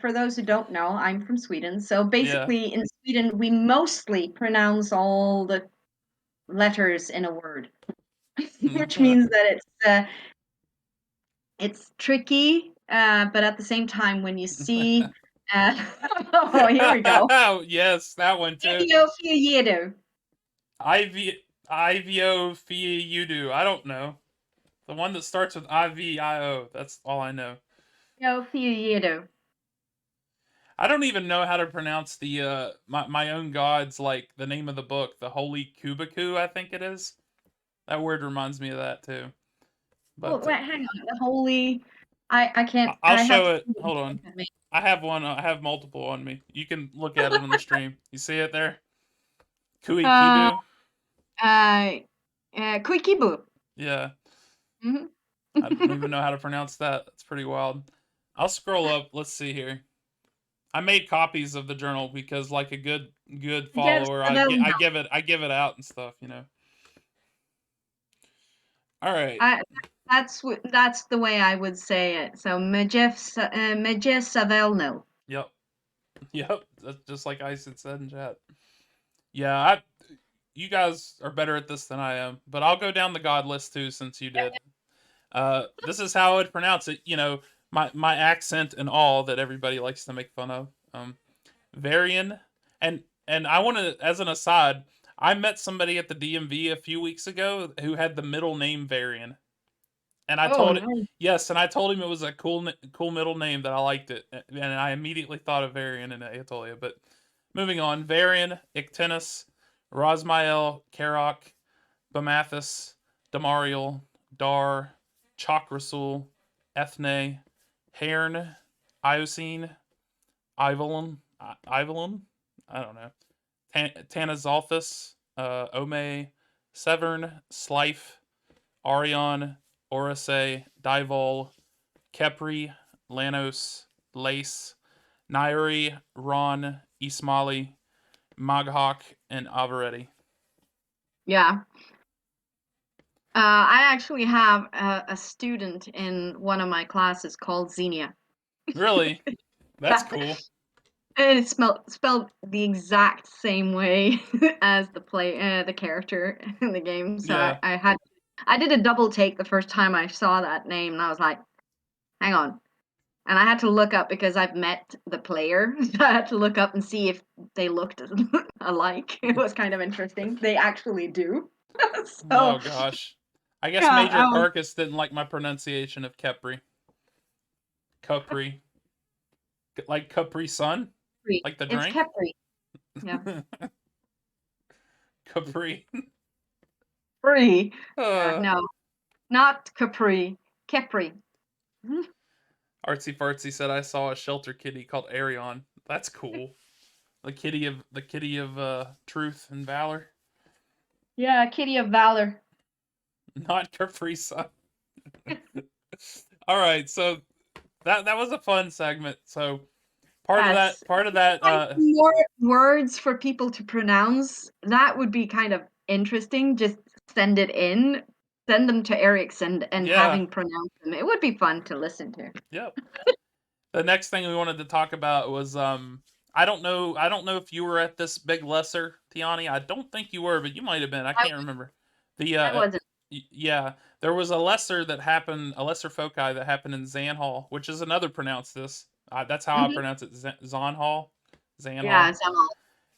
S4: for those who don't know, I'm from Sweden. So
S3: yeah.
S4: basically, in Sweden, we mostly pronounce all the letters in a word, which means that it's tricky, but at the same time, when you see, oh, here we go.
S3: Yes, that one too.
S4: Idiofiedo.
S3: Ivio Fiudu. I don't know. The one that starts with IVIO. That's all I know.
S4: Idiofiedo.
S3: I don't even know how to pronounce the my own gods, like the name of the book, the Holy Kubaku, I think it is. That word reminds me of that too.
S4: Oh,
S3: But
S4: wait, hang on. The holy. I can't.
S3: I'll
S4: I have
S3: show
S4: to
S3: it.
S4: see it.
S3: Hold on. I have one. I have multiple on me. You can look at it on the stream. You see it there? Kui
S4: Uh,
S3: Kibu.
S4: uh, Kuikibu.
S3: Yeah.
S4: Mhm.
S3: I don't even know how to pronounce that. That's pretty wild. I'll scroll up. Let's see here. I made copies of the journal because, like a good
S4: Jeff
S3: follower,
S4: Savelno.
S3: I give it out and stuff. You know. All right.
S4: I that's the way I would say it. So Majev Savelno.
S3: Yep. Yep. That's just like Ice had said in chat. Yeah. You guys are better at this than I am, but I'll go down the god list too since you did. This is how I would pronounce it. My accent and all that everybody likes to make fun of. Varian, and I want to, as an aside, I met somebody at the DMV a few weeks ago who had the middle name Varian. And I
S4: Oh
S3: told it,
S4: no.
S3: yes, and I told him it was a cool middle name that I liked it, and I immediately thought of Varian and Aetolia. But moving on, Varian, Ictinus, Rosmael, Karok, Bamathus, Damariel, Dar, Chakrasul, Ethne, Hairn, Iocene, Ivalon, I don't know, Tanazalthus, Ome, Severn, Slife, Arion, Orisay, Divol, Kepri, Lanos, Lace, Nairi, Ron, Ismali, Maghawk, and Avaretti.
S4: Yeah. I actually have a student in one of my classes called Xenia.
S3: Really? That's
S4: Yeah.
S3: cool.
S4: And it's spelled the exact same way as the character in the game. So
S3: Yeah.
S4: I did a double take the first time I saw that name, and I was like, hang on. And I had to look up because I've met the player. So I had to look up and see if they looked alike. It was kind of interesting. They actually do. So
S3: Oh gosh. I guess
S4: yeah,
S3: Major Carcass didn't like my pronunciation of Kepri. Capri. Like Capri Sun?
S4: Capri.
S3: Like the
S4: It's
S3: drink?
S4: Capri. Yeah.
S3: Capri.
S4: Capri.
S3: Uh,
S4: No, not Capri. Capri.
S3: Artsy Fartsy said I saw a shelter kitty called Arion. That's cool. The kitty of truth and valor.
S4: Yeah, Kitty of Valor.
S3: Not Capri Sun. All right, so that was a fun segment. So
S4: Yes.
S3: part of that
S4: Find more words for people to pronounce. That would be kind of interesting. Just send it in. Send them to Eric's and have
S3: yeah,
S4: him pronounce them. It would be fun to listen to.
S3: yep. The next thing we wanted to talk about was I don't know if you were at this big lesser, Tiani. I don't think you were, but you might have been. I
S4: I
S3: can't remember. The
S4: I wasn't.
S3: yeah, there was a lesser that happened, a lesser foci that happened in Zanhall, which is another pronounce this. That's how I
S4: Mhm.
S3: pronounce it, Zanhall,
S4: Yeah,
S3: Zanhall.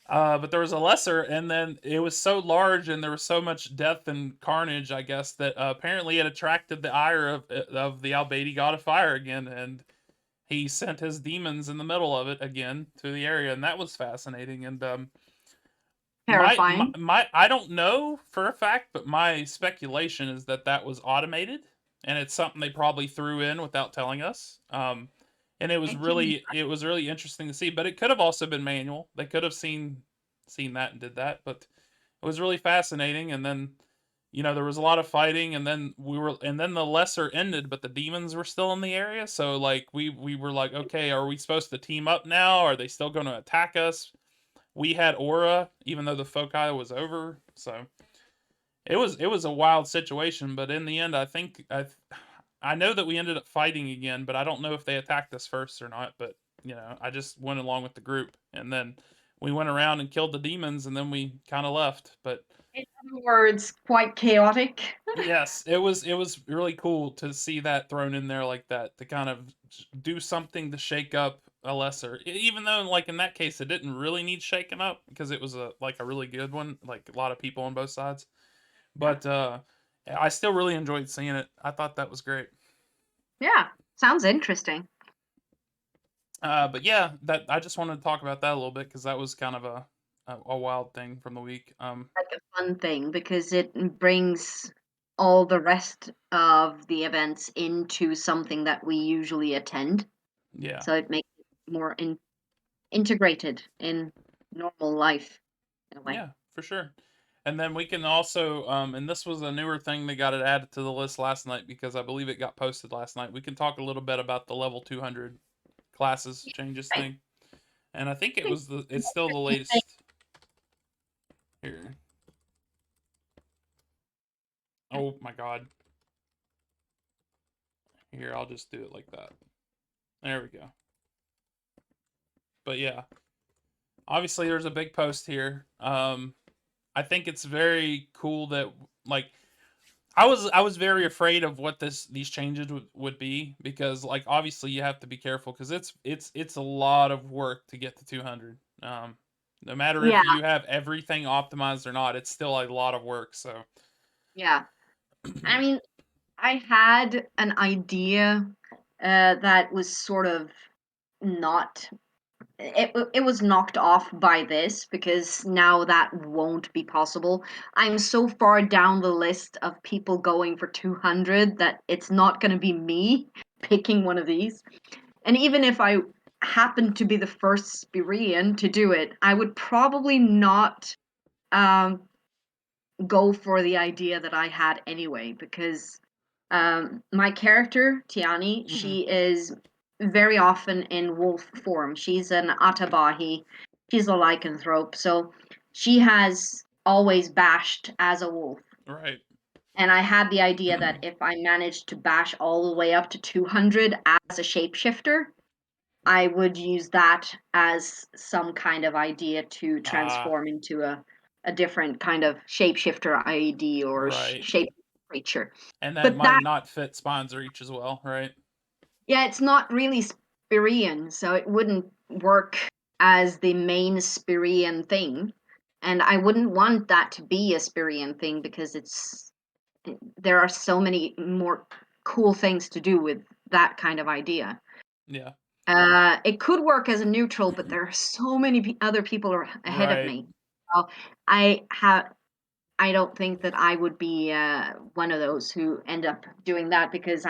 S4: Zamal.
S3: But there was a lesser, and then it was so large, and there was so much death and carnage, I guess, that apparently it attracted the ire of the Albeidi god of fire again, and he sent his demons in the middle of it again to the area, and that was fascinating. And
S4: Terrifying.
S3: I don't know for a fact, but my speculation is that that was automated, and it's something they probably threw in without telling us. And
S4: It can be.
S3: it was really interesting to see, but it could have also been manual. They could have seen that and did that, but it was really fascinating. And then there was a lot of fighting, and then the lesser ended, but the demons were still in the area. So like we were like, okay, are we supposed to team up now? Are they still going to attack us? We had aura, even though the foci was over. So it was a wild situation, but in the end, I know that we ended up fighting again, but I don't know if they attacked us first or not. But I just went along with the group, and then we went around and killed the demons, and then we kind of left. But
S4: In other words, quite chaotic.
S3: yes, it was really cool to see that thrown in there like that to kind of do something to shake up a lesser. Even though like in that case it didn't really need shaking up because it was a really good one, like a lot of people on both sides.
S4: Yeah.
S3: But I still really enjoyed seeing it. I thought that was great.
S4: Yeah. Sounds interesting.
S3: But yeah, that I just wanted to talk about that a little bit because that was kind of a wild thing from the week.
S4: Like a fun thing because it brings all the rest of the events into something that we usually attend.
S3: Yeah.
S4: So it makes it more integrated in normal life in a way.
S3: Yeah, for sure. And then we can also, and this was a newer thing that got it added to the list last night because I believe it got posted last night. We can talk a little bit about the level 200 classes changes
S4: Right.
S3: thing. And I think
S4: I think
S3: it's still the
S4: interesting thing.
S3: latest here. Oh my God. Here, I'll just do it like that. There we go. But yeah, obviously there's a big post here. I think it's very cool that like I was very afraid of what these changes would be because like obviously you have to be careful because it's a lot of work to get to 200. No matter if
S4: Yeah,
S3: you have everything optimized or not, it's still a lot of work. So
S4: yeah. I mean, I had an idea that was sort of not it was knocked off by this because now that won't be possible. I'm so far down the list of people going for 200 that it's not going to be me picking one of these. And even if I happened to be the first Spirian to do it, I would probably not um, go for the idea that I had anyway because my character, Tiani,
S3: Hmm.
S4: she is very often in wolf form. She's an Atabahi. She's a lycanthrope. So she has always bashed as a wolf.
S3: Right.
S4: And I had the idea that if I managed to bash all the way up to 200 as a shapeshifter, I would use that as some kind of idea to
S3: Ah,
S4: transform into a different kind of shapeshifter ID or
S3: right.
S4: shape creature.
S3: And that
S4: But that
S3: might not fit Spine's reach as well, right?
S4: Yeah, it's not really Spirian, so it wouldn't work as the main Spirian thing. And I wouldn't want that to be a Spirian thing because there are so many more cool things to do with that kind of idea.
S3: Yeah.
S4: It could work as a neutral, but there are so many other people ahead of
S3: Right.
S4: me. So I have I don't think that I would be one of those who end up doing that because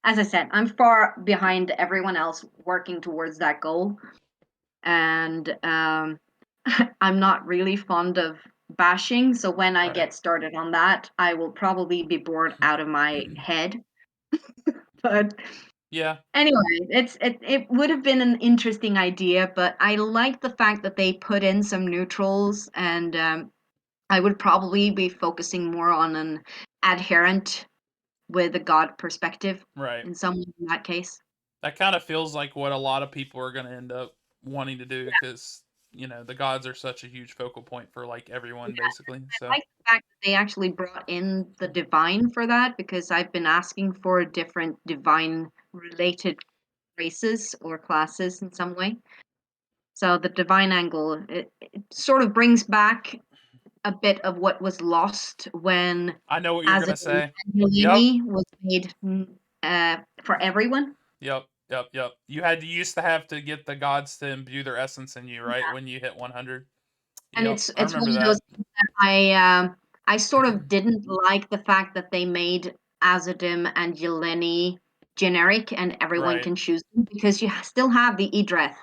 S4: as I said, I'm far behind everyone else working towards that goal, and I'm not really fond of bashing. So when I
S3: Right.
S4: get started on that, I will probably be bored out of my head. But
S3: Yeah.
S4: anyway, it would have been an interesting idea, but I like the fact that they put in some neutrals and I would probably be focusing more on an adherent with a God perspective
S3: Right.
S4: in that case.
S3: That kind of feels like what a lot of people are going to end up wanting to do because, the gods are such a huge focal point for like everyone
S4: Yeah,
S3: basically.
S4: I
S3: So,
S4: like the fact that they actually brought in the divine for that because I've been asking for different divine related races or classes in some way. So the divine angle it sort of brings back a bit of what was lost when
S3: I know what you're going
S4: Azad
S3: to say.
S4: and
S3: Yep.
S4: Yeleni was made for everyone.
S3: Yep. Yep. Yep. You used to have to get the gods to imbue their essence in you, right? When you hit 100.
S4: And
S3: Yep. I
S4: it's one
S3: remember
S4: of those
S3: that.
S4: things that I sort of didn't like the fact that they made Azadim and Yeleni generic and everyone
S3: Right.
S4: can choose them because you still have the Idreth.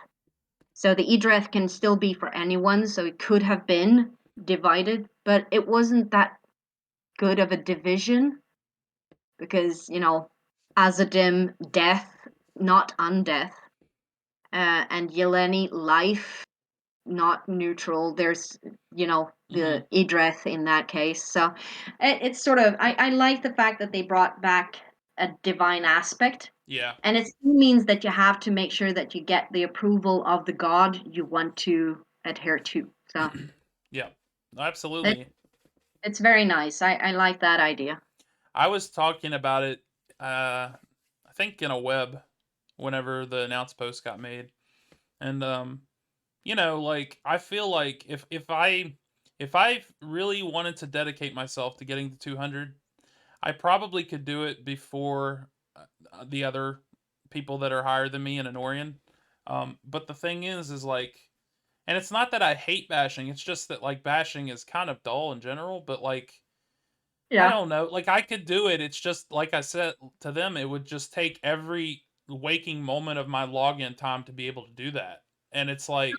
S4: So the Idreth can still be for anyone, so it could have been divided, but it wasn't that good of a division because, Azadim, death, not undeath, and Yeleni, life, not neutral. There's,
S3: Hmm.
S4: the Idreth in that case. So it's sort of, I like the fact that they brought back a divine aspect.
S3: Yeah.
S4: And it still means that you have to make sure that you get the approval of the god you want to adhere to. So
S3: Yeah.
S4: it,
S3: Absolutely.
S4: it's very nice. I like that idea.
S3: I was talking about it, I think in a web whenever the announce post got made. And like I feel like if I really wanted to dedicate myself to getting to 200, I probably could do it before the other people that are higher than me in Anorian. But the thing is like, and it's not that I hate bashing. It's just that like bashing is kind of dull in general. But like I
S4: Yeah.
S3: don't know, like I could do it. It's just like I said to them, it would just take every waking moment of my login time to be able to do that. And it's like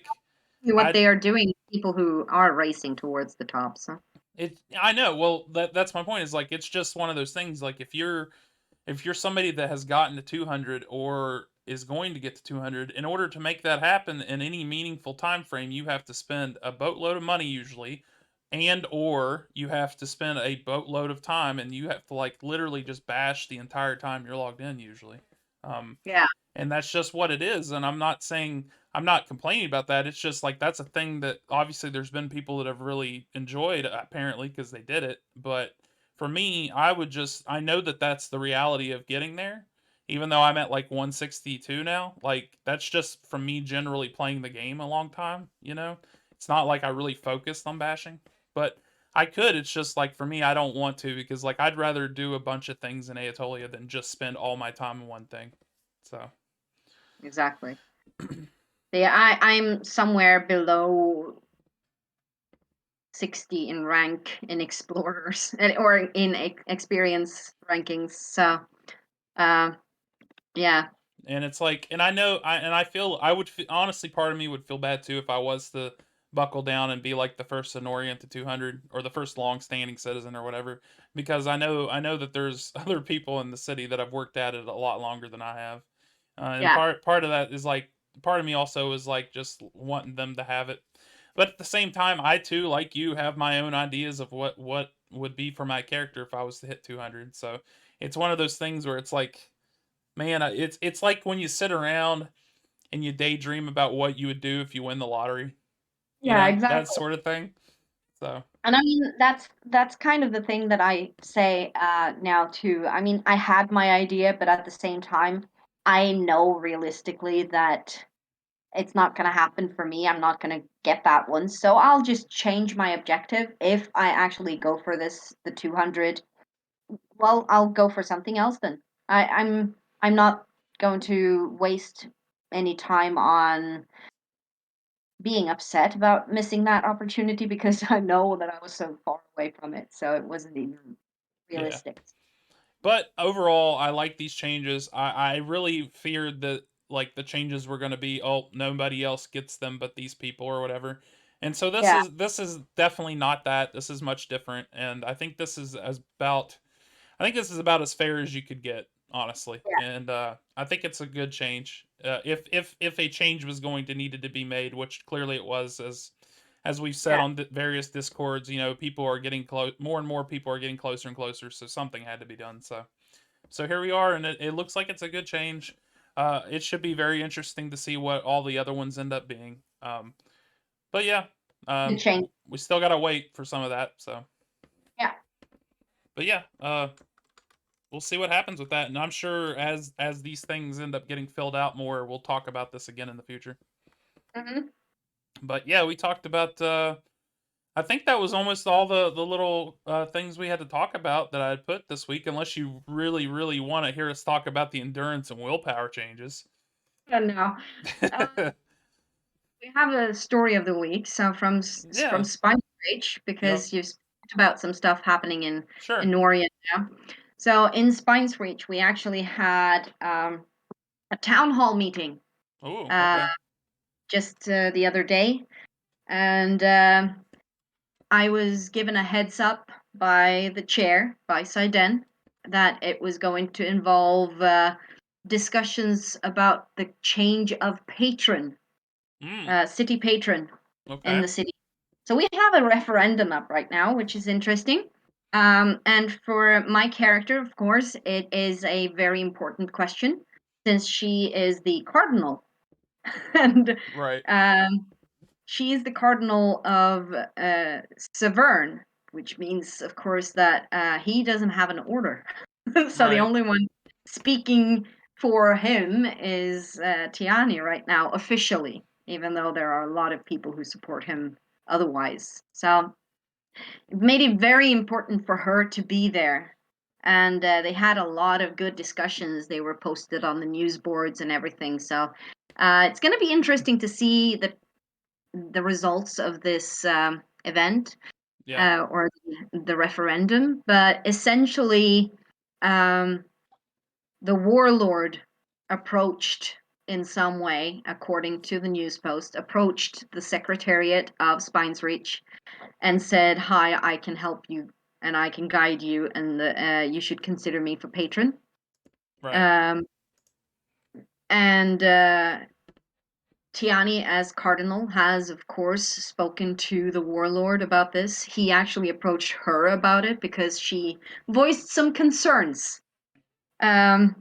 S4: What
S3: I
S4: they are doing, people who are racing towards the top. So
S3: I know. Well, that's my point. Is like it's just one of those things. Like if you're somebody that has gotten to 200 or is going to get to 200, in order to make that happen in any meaningful time frame, you have to spend a boatload of money usually, and or you have to spend a boatload of time, and you have to like literally just bash the entire time you're logged in usually. Um,
S4: yeah,
S3: and that's just what it is. And I'm not complaining about that. It's just like that's a thing that obviously there's been people that have really enjoyed apparently because they did it. But for me, I know that that's the reality of getting there. Even though I'm at like 162 now, like that's just from me generally playing the game a long time. It's not like I really focused on bashing, but I could. It's just like for me, I don't want to because like I'd rather do a bunch of things in Aetolia than just spend all my time in one thing. So
S4: Exactly. Yeah, I'm somewhere below 60 in rank in explorers or in experience rankings. So, uh, yeah,
S3: and it's like, and I know, I feel I would honestly, part of me would feel bad too if I was to buckle down and be like the first Sonorian to 200 or the first long-standing citizen or whatever, because I know that there's other people in the city that have worked at it a lot longer than I have, and
S4: yeah,
S3: part of that is like part of me also is like just wanting them to have it, but at the same time, I too, like you, have my own ideas of what would be for my character if I was to hit 200. So it's one of those things where it's like, man, it's like when you sit around and you daydream about what you would do if you win the lottery,
S4: yeah,
S3: that
S4: exactly.
S3: sort of thing. So
S4: And I mean, that's kind of the thing that I say now too. I mean, I had my idea, but at the same time, I know realistically that it's not going to happen for me. I'm not going to get that one. So I'll just change my objective if I actually go for the 200. Well, I'll go for something else then. I'm not going to waste any time on being upset about missing that opportunity because I know that I was so far away from it, so it wasn't even
S3: yeah,
S4: realistic.
S3: but overall, I like these changes. I really feared that like the changes were going to be, oh, nobody else gets them but these people or whatever. And so
S4: Yeah,
S3: this is definitely not that. This is much different, and I think this is about as fair as you could get, honestly.
S4: yeah,
S3: And I think it's a good change. If a change was going to needed to be made, which clearly it was, as we've said
S4: yeah.
S3: on various discords, people are getting close. More and more people are getting closer and closer. So something had to be done. So here we are, and it looks like it's a good change. It should be very interesting to see what all the other ones end up being. But yeah,
S4: The change.
S3: we still gotta wait for some of that. So,
S4: Yeah.
S3: but yeah, we'll see what happens with that, and I'm sure as these things end up getting filled out more, we'll talk about this again in the future.
S4: Hmm.
S3: But yeah, we talked about. I think that was almost all the little things we had to talk about that I had put this week. Unless you really want to hear us talk about the endurance and willpower changes.
S4: And now we have a story of the week. So from
S3: Yeah.
S4: Spine Rage,
S3: Yep.
S4: because you talked about some stuff happening in
S3: Sure.
S4: Noria now. So in Spine's Reach, we actually had a town hall meeting
S3: Oh.
S4: uh,
S3: Okay.
S4: just the other day, and I was given a heads up by the chair, by Saiden, that it was going to involve discussions about the change of patron,
S3: Mm.
S4: city patron in
S3: Okay.
S4: the city. So we have a referendum up right now, which is interesting. And for my character, of course, it is a very important question since she is the cardinal. And
S3: Right.
S4: um, she is the cardinal of Severn, which means, of course, that he doesn't have an order. So the
S3: Right.
S4: only one speaking for him is Tiani right now, officially, even though there are a lot of people who support him otherwise. So it made it very important for her to be there. And they had a lot of good discussions. They were posted on the news boards and everything. So it's going to be interesting to see the results of this event
S3: Yeah.
S4: or the referendum. But essentially, um, the warlord approached in some way, according to the news post, approached the secretariat of Spines Reach and said, "Hi, I can help you and I can guide you, and you should consider me for patron."
S3: Right.
S4: Um, and Tiani, as cardinal, has of course spoken to the warlord about this. He actually approached her about it because she voiced some concerns. Um,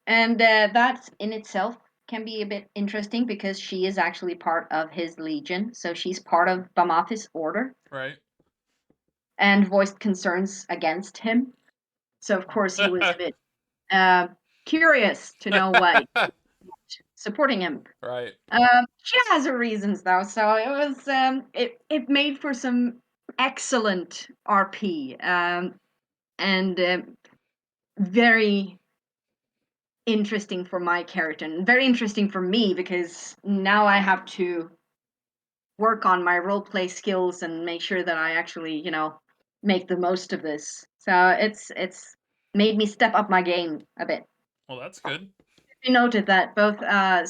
S4: and that in itself can be a bit interesting because she is actually part of his legion. So she's part of Bamathis' order
S3: Right.
S4: and voiced concerns against him. So, of course, he was a bit uh, curious to know why supporting him.
S3: Right.
S4: She has her reasons though, so it was it made for some excellent RP, and very interesting for my character, and very interesting for me because now I have to work on my role play skills and make sure that I actually, make the most of this. So it's made me step up my game a bit.
S3: Well, that's good.
S4: We noted that both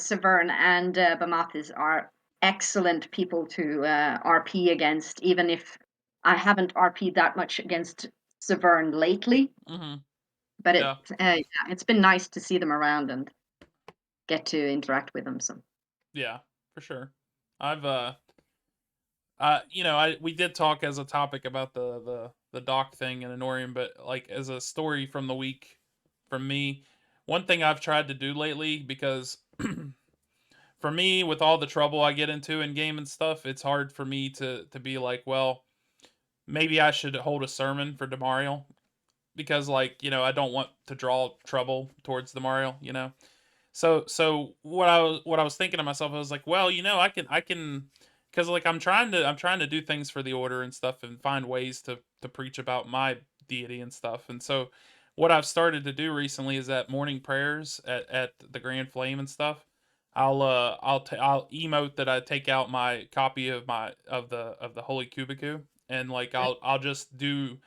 S4: Severn and Bamathis are excellent people to RP against, even if I haven't RP'd that much against Severn lately.
S3: Mm-hmm.
S4: But
S3: Yeah.
S4: yeah, it's been nice to see them around and get to interact with them. So
S3: Yeah, for sure. I've we did talk as a topic about the doc thing in Anorium, but like as a story from the week from me, one thing I've tried to do lately because for me with all the trouble I get into in game and stuff, it's hard for me to be like, well, maybe I should hold a sermon for Demariel because like, I don't want to draw trouble towards Demariel. So what I was thinking to myself, I was like, well, I can because like I'm trying to do things for the order and stuff and find ways to preach about my deity and stuff. And so what I've started to do recently is at morning prayers at the Grand Flame and stuff. I'll emote that I take out my copy of the Holy Kubiku, and like I'll just do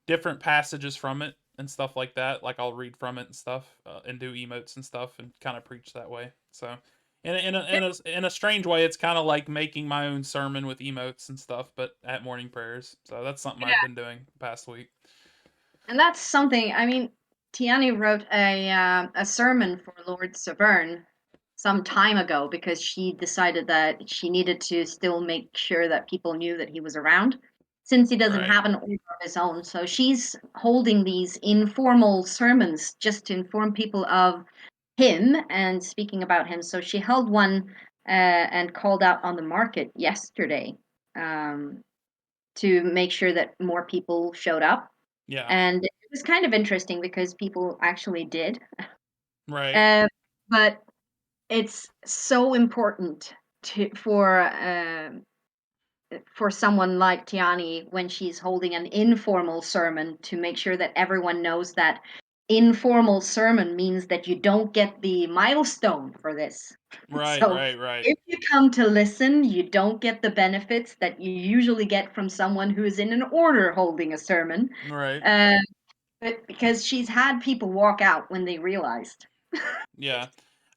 S3: different passages from it and stuff like that. Like I'll read from it and stuff, and do emotes and stuff, and kind of preach that way. So, in a strange way, it's kind of like making my own sermon with emotes and stuff, but at morning prayers. So that's something I've been doing the past week.
S4: and that's something. I mean, Tiani wrote a sermon for Lord Severn some time ago because she decided that she needed to still make sure that people knew that he was around, since he doesn't
S3: Right.
S4: have an order of his own. So she's holding these informal sermons just to inform people of him and speaking about him. So she held one and called out on the market yesterday, um, to make sure that more people showed up.
S3: Yeah.
S4: And it was kind of interesting because people actually did.
S3: Right.
S4: Uh, but it's so important for someone like Tiani when she's holding an informal sermon to make sure that everyone knows that informal sermon means that you don't get the milestone for this.
S3: Right.
S4: So
S3: Right. Right.
S4: if you come to listen, you don't get the benefits that you usually get from someone who is in an order holding a sermon.
S3: Right.
S4: Uh, but because she's had people walk out when they realized.
S3: Yeah.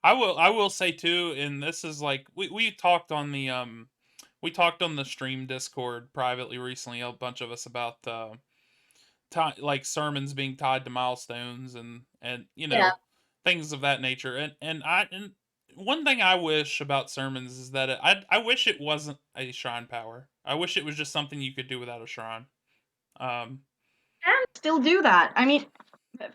S3: I will say too, and this is like we talked on the stream Discord privately recently, a bunch of us about like sermons being tied to milestones and
S4: Yeah.
S3: things of that nature. And one thing I wish about sermons is that I wish it wasn't a shrine power. I wish it was just something you could do without a shrine. Um,
S4: And still do that. I mean,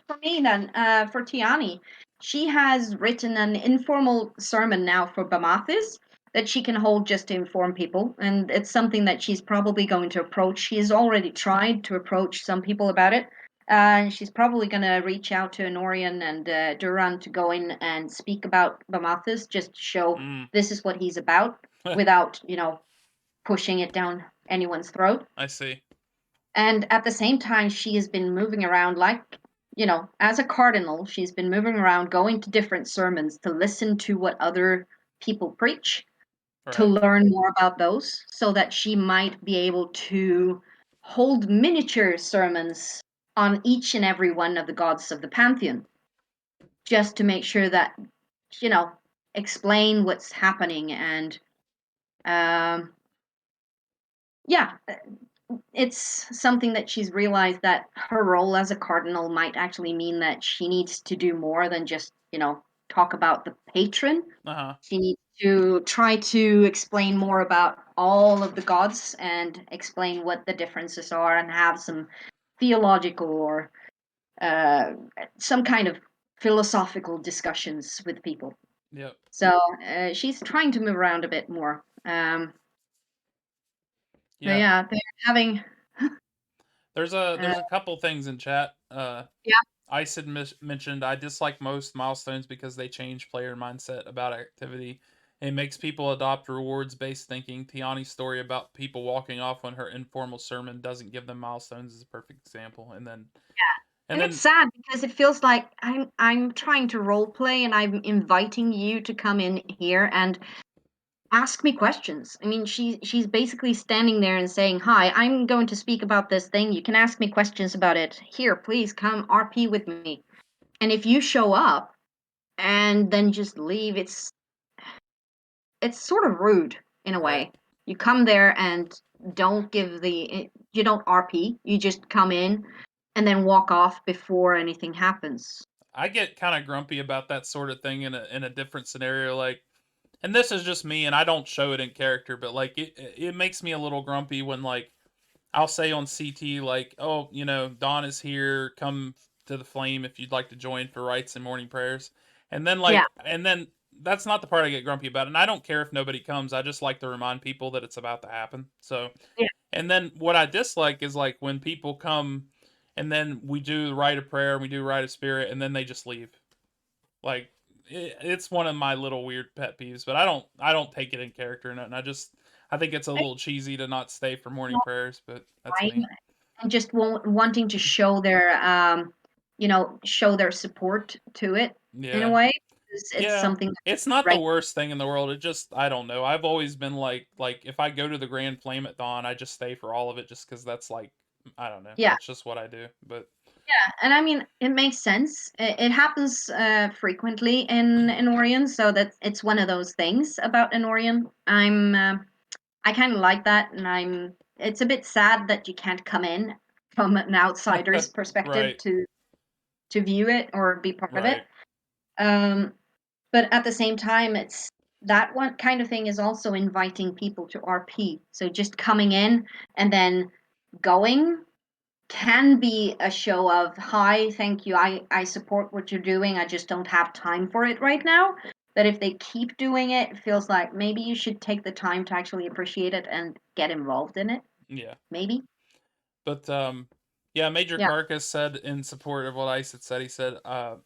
S4: for me then, for Tiani, she has written an informal sermon now for Bamathis that she can hold just to inform people, and it's something that she's probably going to approach. She has already tried to approach some people about it, and she's probably going to reach out to Honorian and Duran to go in and speak about Bamathis, just to show
S3: mm,
S4: this is what he's about, without pushing it down anyone's throat.
S3: I see.
S4: And at the same time, she has been moving around like, as a cardinal, she's been moving around, going to different sermons to listen to what other people preach, to
S3: Right.
S4: learn more about those, so that she might be able to hold miniature sermons on each and every one of the gods of the pantheon, just to make sure that, you know, explain what's happening. And um, yeah, it's something that she's realized that her role as a cardinal might actually mean that she needs to do more than just, talk about the patron.
S3: Uh huh.
S4: She needs to try to explain more about all of the gods and explain what the differences are and have some theological or uh, some kind of philosophical discussions with people.
S3: Yep.
S4: So she's trying to move around a bit more. So
S3: Yeah.
S4: yeah, they're having.
S3: There's a
S4: Uh,
S3: there's a couple things in chat.
S4: yeah.
S3: Ice had mentioned I dislike most milestones because they change player mindset about activity. It makes people adopt rewards based thinking. Tiani's story about people walking off on her informal sermon doesn't give them milestones is a perfect example. And
S4: And it's
S3: then
S4: sad because it feels like I'm trying to role play and I'm inviting you to come in here and ask me questions. I mean, she's basically standing there and saying, "Hi, I'm going to speak about this thing. You can ask me questions about it. Here, please come RP with me." And if you show up and then just leave, it's sort of rude in a
S3: right.
S4: way. You come there and don't give you don't RP. You just come in and then walk off before anything happens.
S3: I get kind of grumpy about that sort of thing in a different scenario like, and this is just me and I don't show it in character, but like it makes me a little grumpy when like I'll say on CT like, "Oh, Dawn is here. Come to the flame if you'd like to join for rites and morning prayers."
S4: Yeah,
S3: And then that's not the part I get grumpy about. And I don't care if nobody comes. I just like to remind people that it's about to happen. So,
S4: yeah.
S3: and then what I dislike is like when people come and then we do the rite of prayer, we do rite of spirit, and then they just leave. Like it's one of my little weird pet peeves, but I don't take it in character, and I think it's a little cheesy to not stay for morning prayers, but that's
S4: Time
S3: me.
S4: and just wanting to show show their support to it in a
S3: Yeah.
S4: way. It's
S3: Yeah.
S4: something that's
S3: It's not the
S4: right.
S3: worst thing in the world. It just I don't know. I've always been like if I go to the Grand Flame at dawn, I just stay for all of it just cuz that's like I don't know.
S4: Yeah,
S3: That's just what I do. But
S4: yeah, and I mean it makes sense. It happens frequently in Orion, so that it's one of those things about an Orion. I kind of like that, and It's a bit sad that you can't come in from an outsider's perspective
S3: right.
S4: to view it or be part of it.
S3: Right.
S4: Um, but at the same time, it's that one kind of thing is also inviting people to RP. So just coming in and then going can be a show of hi, thank you, I support what you're doing, I just don't have time for it right now. But if they keep doing it, it feels like maybe you should take the time to actually appreciate it and get involved in it.
S3: Yeah.
S4: Maybe.
S3: But yeah, Major
S4: Yeah.
S3: Carcass said in support of what Ice had said, he said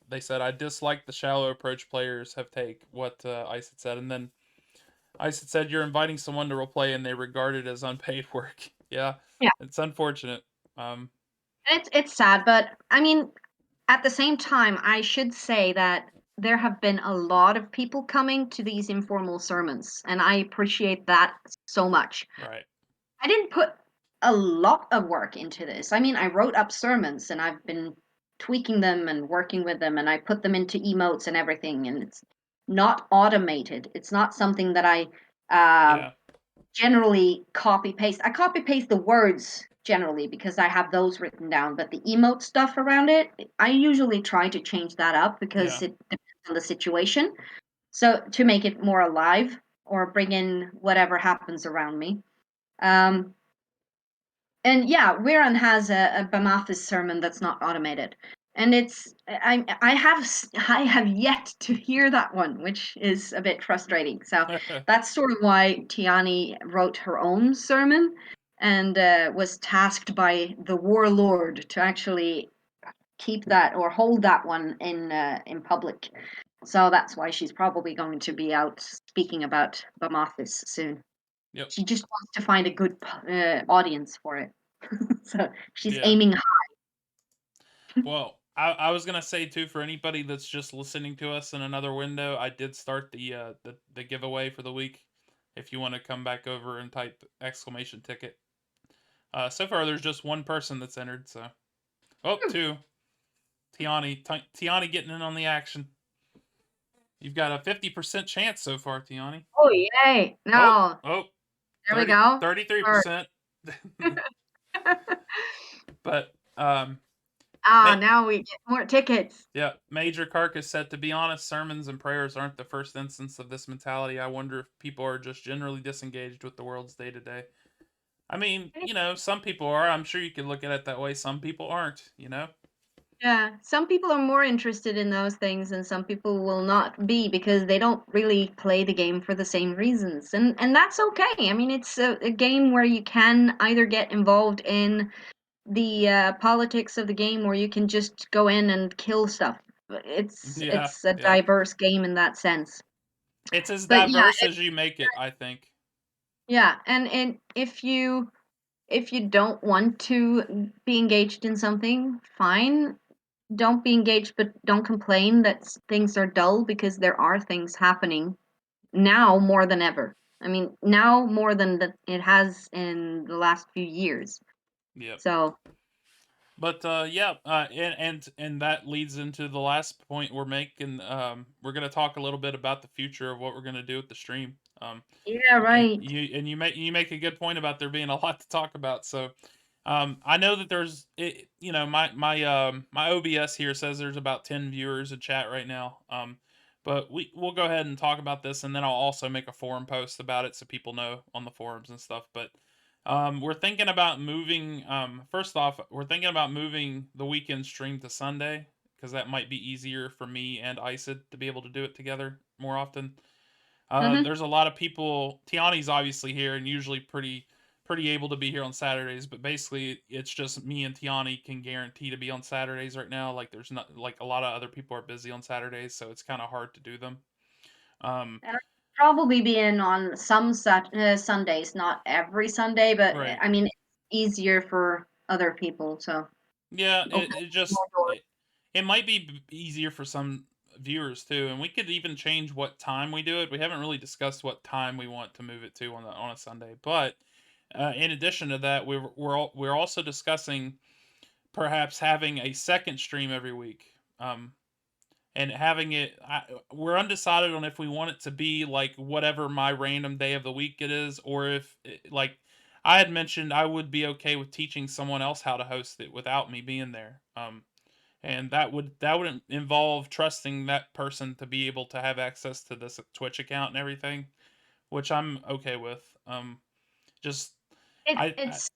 S3: they said I dislike the shallow approach players have take what Ice had said, and then Ice had said you're inviting someone to roleplay and they regard it as unpaid work. Yeah.
S4: Yeah.
S3: It's unfortunate. Um
S4: It's sad, but I mean, at the same time, I should say that there have been a lot of people coming to these informal sermons, and I appreciate that so much.
S3: right.
S4: I didn't put a lot of work into this. I mean, I wrote up sermons and I've been tweaking them and working with them, and I put them into emotes and everything, and it's not automated. It's not something that I
S3: Yeah.
S4: generally copy paste. I copy paste the words generally because I have those written down, but the emote stuff around it, I usually try to change that up because
S3: Yeah.
S4: it depends on the situation. So to make it more alive or bring in whatever happens around me. Um, and yeah, Wiran has a Bamathis sermon that's not automated. And I have yet to hear that one, which is a bit frustrating. So that's sort of why Tiani wrote her own sermon and was tasked by the warlord to actually keep that or hold that one in public. So that's why she's probably going to be out speaking about Bamathis soon.
S3: Yep.
S4: She just wants to find a good audience for it. So she's
S3: Yeah.
S4: aiming high.
S3: Well, I was gonna say too for anybody that's just listening to us in another window, I did start the giveaway for the week. If you want to come back over and type exclamation ticket. So far there's just one person that's entered, so oh two. Tiani getting in on the action. You've got a 50% chance so far, Tiani.
S4: Oh yay!
S3: Oh,
S4: No,
S3: oh,
S4: there we
S3: 30,
S4: go.
S3: 33%. But
S4: Ah,
S3: ma-
S4: now we get more tickets.
S3: yeah, Major Carcass said, to be honest, sermons and prayers aren't the first instance of this mentality. I wonder if people are just generally disengaged with the world's day to day. I mean, some people are. I'm sure you could look at it that way. Some people aren't.
S4: Yeah, some people are more interested in those things, and some people will not be because they don't really play the game for the same reasons, and that's okay. I mean, it's a game where you can either get involved in the politics of the game, or you can just go in and kill stuff. It's
S3: Yeah,
S4: it's a
S3: yeah.
S4: diverse game in that sense.
S3: It's as
S4: But yeah,
S3: diverse as you make it, I think.
S4: yeah, and if you don't want to be engaged in something, fine. Don't be engaged, but don't complain that things are dull because there are things happening now more than ever. I mean, now more than that it has in the last few years.
S3: Yep.
S4: So,
S3: But yeah, and that leads into the last point we're making. We're gonna talk a little bit about the future of what we're gonna do with the stream.
S4: yeah,
S3: And
S4: right.
S3: you make a good point about there being a lot to talk about. So, I know that there's my OBS here says there's about 10 viewers in chat right now. But we'll go ahead and talk about this, and then I'll also make a forum post about it so people know on the forums and stuff. But we're thinking about moving. First off, we're thinking about moving the weekend stream to Sunday because that might be easier for me and Isid to be able to do it together more often.
S4: Hmm.
S3: There's a lot of people. Tiani's obviously here and usually pretty able to be here on Saturdays, but basically it's just me and Tiani can guarantee to be on Saturdays right now. Like there's not like a lot of other people are busy on Saturdays, so it's kind of hard to do them. Um,
S4: And I'll probably be in on some Sundays, not every Sunday, but
S3: right.
S4: I mean, it's easier for other people. So,
S3: Yeah,
S4: open
S3: it just
S4: more doors.
S3: it might be easier for some viewers too, and we could even change what time we do it. We haven't really discussed what time we want to move it to on a Sunday, but in addition to that, we're also discussing perhaps having a second stream every week. And having it, we're undecided on if we want it to be like whatever my random day of the week it is, or if like I had mentioned, I would be okay with teaching someone else how to host it without me being there. And that would involve trusting that person to be able to have access to this Twitch account and everything, which I'm okay with. Just I
S4: It's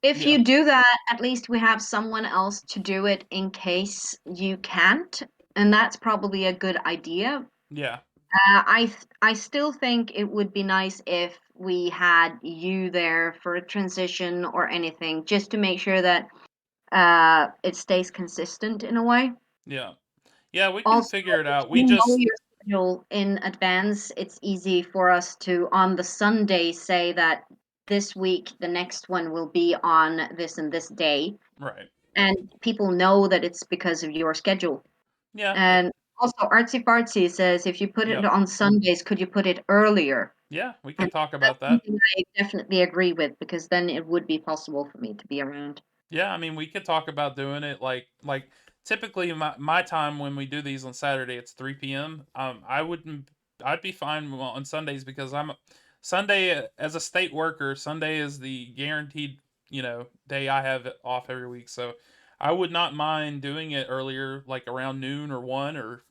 S4: if
S3: yeah,
S4: you do that, at least we have someone else to do it in case you can't, and that's probably a good idea.
S3: yeah,
S4: I still think it would be nice if we had you there for a transition or anything, just to make sure that it stays consistent in a way.
S3: yeah, yeah. We can
S4: Also,
S3: figure it
S4: if
S3: out. We
S4: you know
S3: just
S4: your schedule in advance, it's easy for us to, on the Sunday, say that this week the next one will be on this and this day,
S3: right.
S4: and people know that it's because of your schedule.
S3: Yeah.
S4: And also, Artsy Fartsy says, if you put it
S3: Yep.
S4: on Sundays, could you put it earlier?
S3: Yeah, we
S4: And
S3: can talk
S4: that's
S3: about that.
S4: something I definitely agree with because then it would be possible for me to be around.
S3: Yeah, I mean, we could talk about doing it like typically my time when we do these on Saturday it's 3 p.m. I'd be fine on Sundays because I'm Sunday as a state worker, Sunday is the guaranteed, day I have off every week. So I would not mind doing it earlier like around noon or 1 or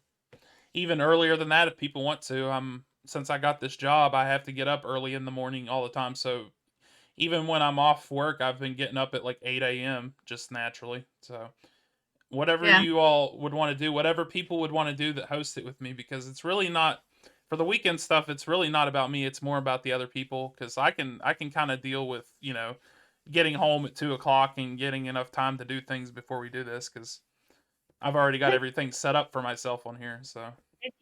S3: even earlier than that if people want to. Since I got this job, I have to get up early in the morning all the time. So even when I'm off work, I've been getting up at like 8 a.m. just naturally. So whatever
S4: Yeah.
S3: you all would want to do, whatever people would want to do that host it with me, because it's really not for the weekend stuff. It's really not about me. It's more about the other people because I can kind of deal with getting home at 2 o'clock and getting enough time to do things before we do this because I've already got everything set up for myself on here. So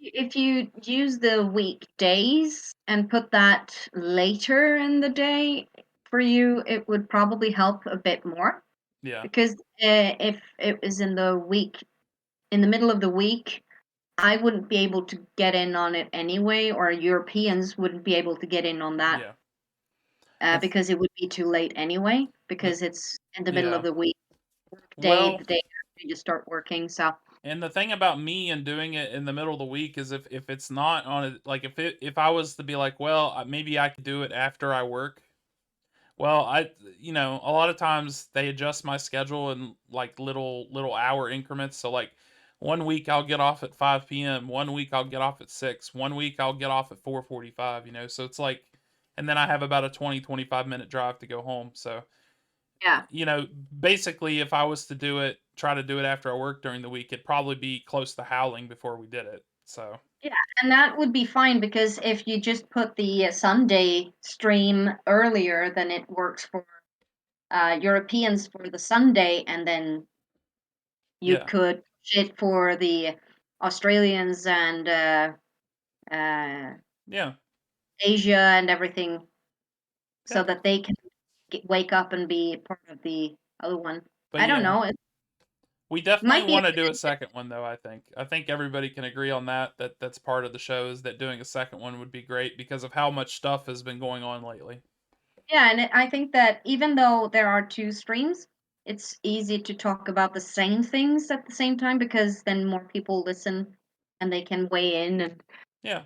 S4: If you use the weekdays and put that later in the day for you, it would probably help a bit more
S3: yeah,
S4: because if it was in the week, in the middle of the week, I wouldn't be able to get in on it anyway, or Europeans wouldn't be able to get in on that
S3: yeah. The th-
S4: because it would be too late anyway,
S3: the
S4: because it's in the middle of
S3: yeah.
S4: the week, work day,
S3: Well,
S4: the day after you start working. So,
S3: and the thing about me and doing it in the middle of the week is if it's not on a like if I was to be like, well, maybe I could do it after I work. Well, a lot of times they adjust my schedule in like little hour increments. So like 1 week I'll get off at 5 p.m. 1 week I'll get off at 6. 1 week I'll get off at 4:45, So it's like and then I have about a 20-25 minute drive to go home. So
S4: yeah.
S3: basically, if I was to try to do it after I work during the week, it'd probably be close to howling before we did it. So,
S4: Yeah, and that would be fine because if you just put the Sunday stream earlier, then it works for Europeans for the Sunday, and then you
S3: yeah,
S4: could push it for the Australians and uh,
S3: Yeah.
S4: Asia and everything, so
S3: Yeah.
S4: that they can wake up and be part of the other one.
S3: But
S4: I don't
S3: yeah,
S4: know. It
S3: we definitely
S4: might be.
S3: want to do a second one though, I think. I think everybody can agree on that that's part of the show is that doing a second one would be great because of how much stuff has been going on lately.
S4: Yeah, and I think that even though there are two streams, it's easy to talk about the same things at the same time because then more people listen and they can weigh in and
S3: Yeah.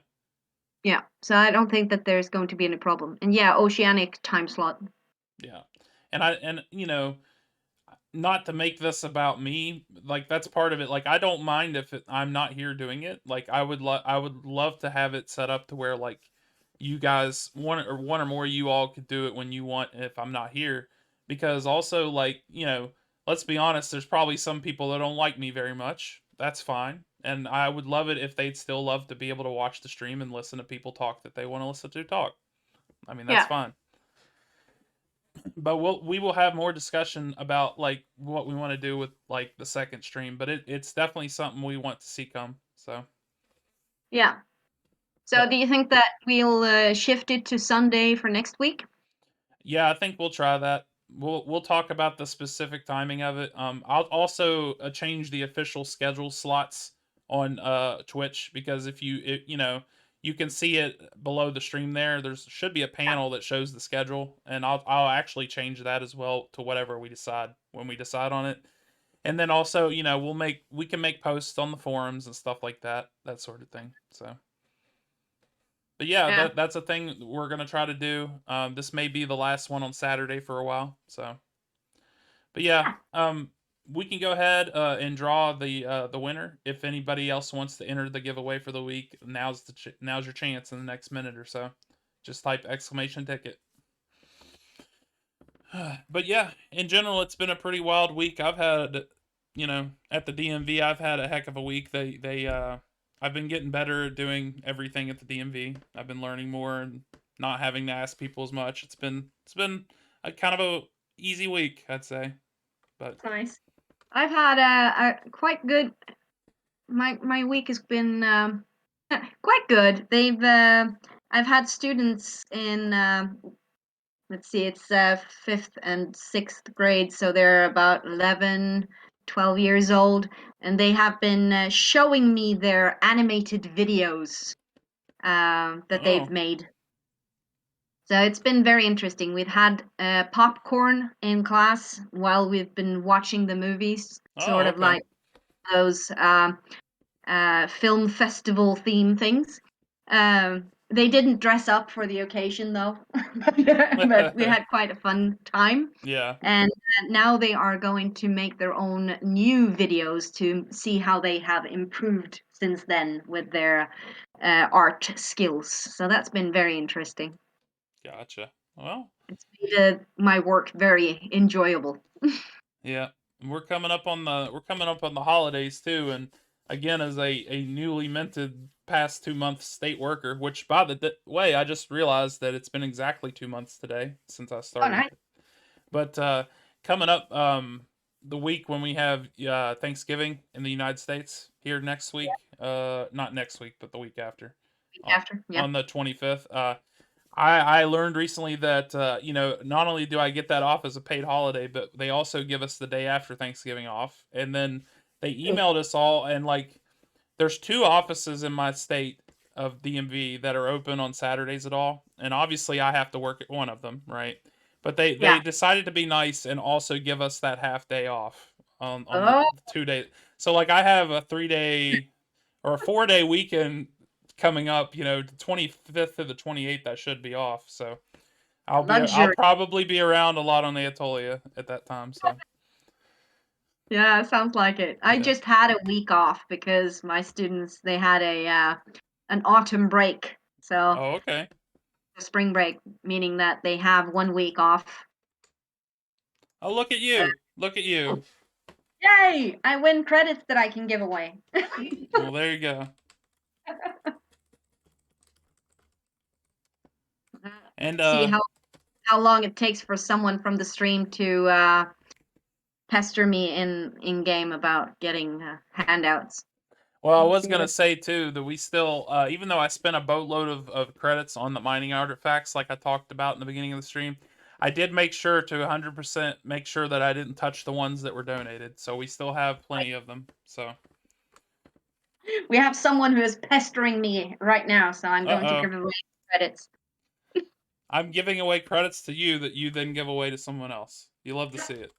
S4: yeah. So I don't think that there's going to be any problem. And yeah, oceanic time slot.
S3: Yeah. And not to make this about me, like that's part of it. Like I don't mind if I'm not here doing it. Like I would love to have it set up to where like you guys one or more of you all could do it when you want if I'm not here because also like, let's be honest, there's probably some people that don't like me very much. That's fine. And I would love it if they'd still love to be able to watch the stream and listen to people talk that they want to listen to talk. I mean, that's
S4: Yeah.
S3: fine. But we will have more discussion about like what we want to do with like the second stream, but it's definitely something we want to see come. So,
S4: Yeah. So
S3: but
S4: do you think that we'll shift it to Sunday for next week?
S3: yeah, I think we'll try that. We'll talk about the specific timing of it. I'll also change the official schedule slots on Twitch because you can see it below the stream there. There's should be a
S4: Yeah.
S3: panel that shows the schedule, and I'll actually change that as well to whatever we decide when we decide on it. And then also, we can make posts on the forums and stuff like that, that sort of thing. So, but yeah,
S4: Yeah.
S3: that's a thing we're gonna try to do. This may be the last one on Saturday for a while. So, but yeah, we can go ahead and draw the winner. If anybody else wants to enter the giveaway for the week, now's your chance in the next minute or so. Just type exclamation ticket. But yeah, in general, it's been a pretty wild week. I've had, at the DMV, I've had a heck of a week. I've been getting better at doing everything at the DMV. I've been learning more and not having to ask people as much. It's been a kind of a easy week, I'd say. But
S4: That's nice. I've had a quite good. My week has been quite good. I've had students in let's see, it's fifth and sixth grade, so they're about 11, 12 years old, and they have been showing me their animated videos that they've
S3: oh,
S4: made. So it's been very interesting. We've had popcorn in class while we've been watching the movies, sort
S3: oh,
S4: of
S3: okay,
S4: like those film festival theme things. They didn't dress up for the occasion though, but we had quite a fun time.
S3: yeah,
S4: And now they are going to make their own new videos to see how they have improved since then with their art skills. So that's been very interesting.
S3: gotcha. Well,
S4: It's made my work very enjoyable.
S3: yeah, we're coming up on the holidays too, and again, as a newly minted past 2 month state worker, which by the way, I just realized that it's been exactly 2 months today since I
S4: Oh,
S3: started.
S4: nice.
S3: But coming up, the week when we have Thanksgiving in the United States here next week, not next week, but the week after,
S4: Week
S3: on,
S4: after, yeah.
S3: on the 25th. I learned recently that not only do I get that off as a paid holiday, but they also give us the day after Thanksgiving off, and then they emailed us all and like there's two offices in my state of DMV that are open on Saturdays at all, and obviously I have to work at one of them, right? But they
S4: Yeah.
S3: decided to be nice and also give us that half day off on the
S4: Oh,
S3: 2 day. So like I have a 3 day or a 4 day weekend coming up. The 25th to the 28th I should be off. So I'll
S4: luxury.
S3: probably be around a lot on the Atolia at that time. So
S4: Yeah, sounds like it. I
S3: yeah.
S4: just had a week off because my students they had an autumn break. So
S3: Oh, okay.
S4: a spring break, meaning that they have 1 week off.
S3: Oh, look at
S4: Uh,
S3: you. Look at you.
S4: Yay! I win credits that I can give away.
S3: Well, there you go. And
S4: See how long it takes for someone from the stream to pester me in game about getting handouts.
S3: Well, I was gonna say too that we still, even though I spent a boatload of credits on the mining artifacts, like I talked about in the beginning of the stream, I did make sure to 100% make sure that I didn't touch the ones that were donated. So we still have plenty of them. So.
S4: We have someone who is pestering me right now, so I'm going to
S3: Uh-oh.
S4: give away credits.
S3: I'm giving away credits to you that you then give away to someone else. You love to see it.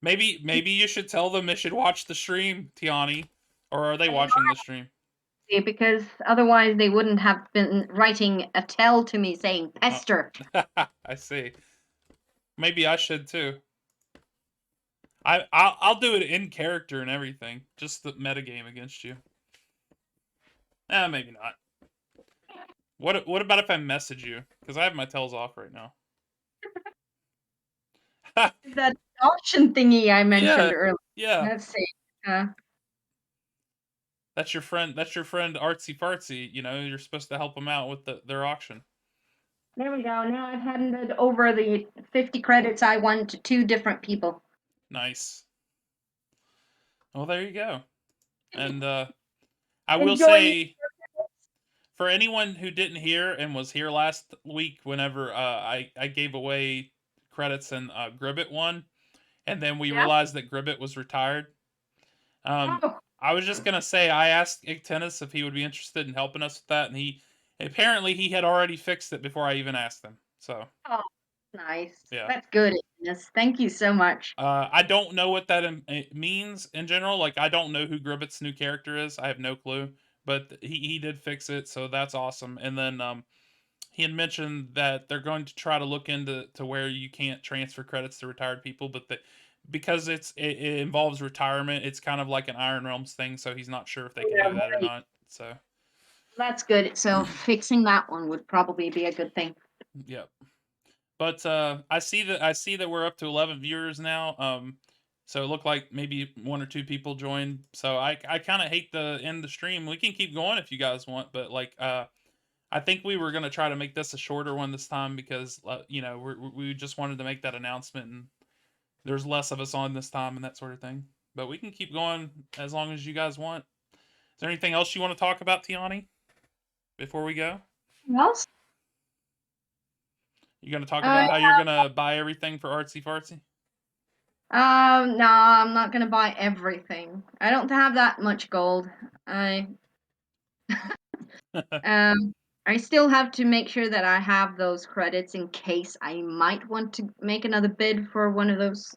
S3: Maybe you should tell them they should watch the stream, Tiani. Or are they watching the stream?
S4: Because otherwise they wouldn't have been writing a tell to me saying pester.
S3: I see. Maybe I should too. I'll do it in character and everything. Just the metagame against you. Maybe not. What about if I message you? Because I have my tells off right now.
S4: That option thingy I mentioned earlier.
S3: Yeah.
S4: Let's see.
S3: That's your friend Artsy Fartsy, you're supposed to help them out with their auction.
S4: There we go. Now I've handed over the 50 credits I won to 2 different people.
S3: Nice. Well, there you go. And I will say, for anyone who didn't hear and was here last week whenever I gave away credits and Gribbet won, and then we realized that Gribbet was retired. I was just gonna say I asked Igtennis if he would be interested in helping us with that, and he had already fixed it before I even asked him. So.
S4: Oh, nice.
S3: Yeah.
S4: That's good. Yes. Thank you so much.
S3: I don't know what that means in general. Like, I don't know who Gribbet's new character is. I have no clue. But he did fix it, so that's awesome. And then he had mentioned that they're going to try to look into where you can't transfer credits to retired people, but because it involves retirement, it's kind of like an Iron Realms thing, so he's not sure if they can do that or not. So
S4: that's good. So fixing that one would probably be a good thing.
S3: Yep. But I see that we're up to 11 viewers now. So it looked like maybe 1 or 2 people joined. So I kind of hate to end the stream. We can keep going if you guys want, but like I think we were gonna try to make this a shorter one this time because we just wanted to make that announcement and there's less of us on this time and that sort of thing. But we can keep going as long as you guys want. Is there anything else you want to talk about, Tiani, before we go?
S4: Else?
S3: You gonna talk about how you're gonna buy everything for Artsy Fartsy?
S4: No, I'm not gonna buy everything. I don't have that much gold. I still have to make sure that I have those credits in case I might want to make another bid for one of those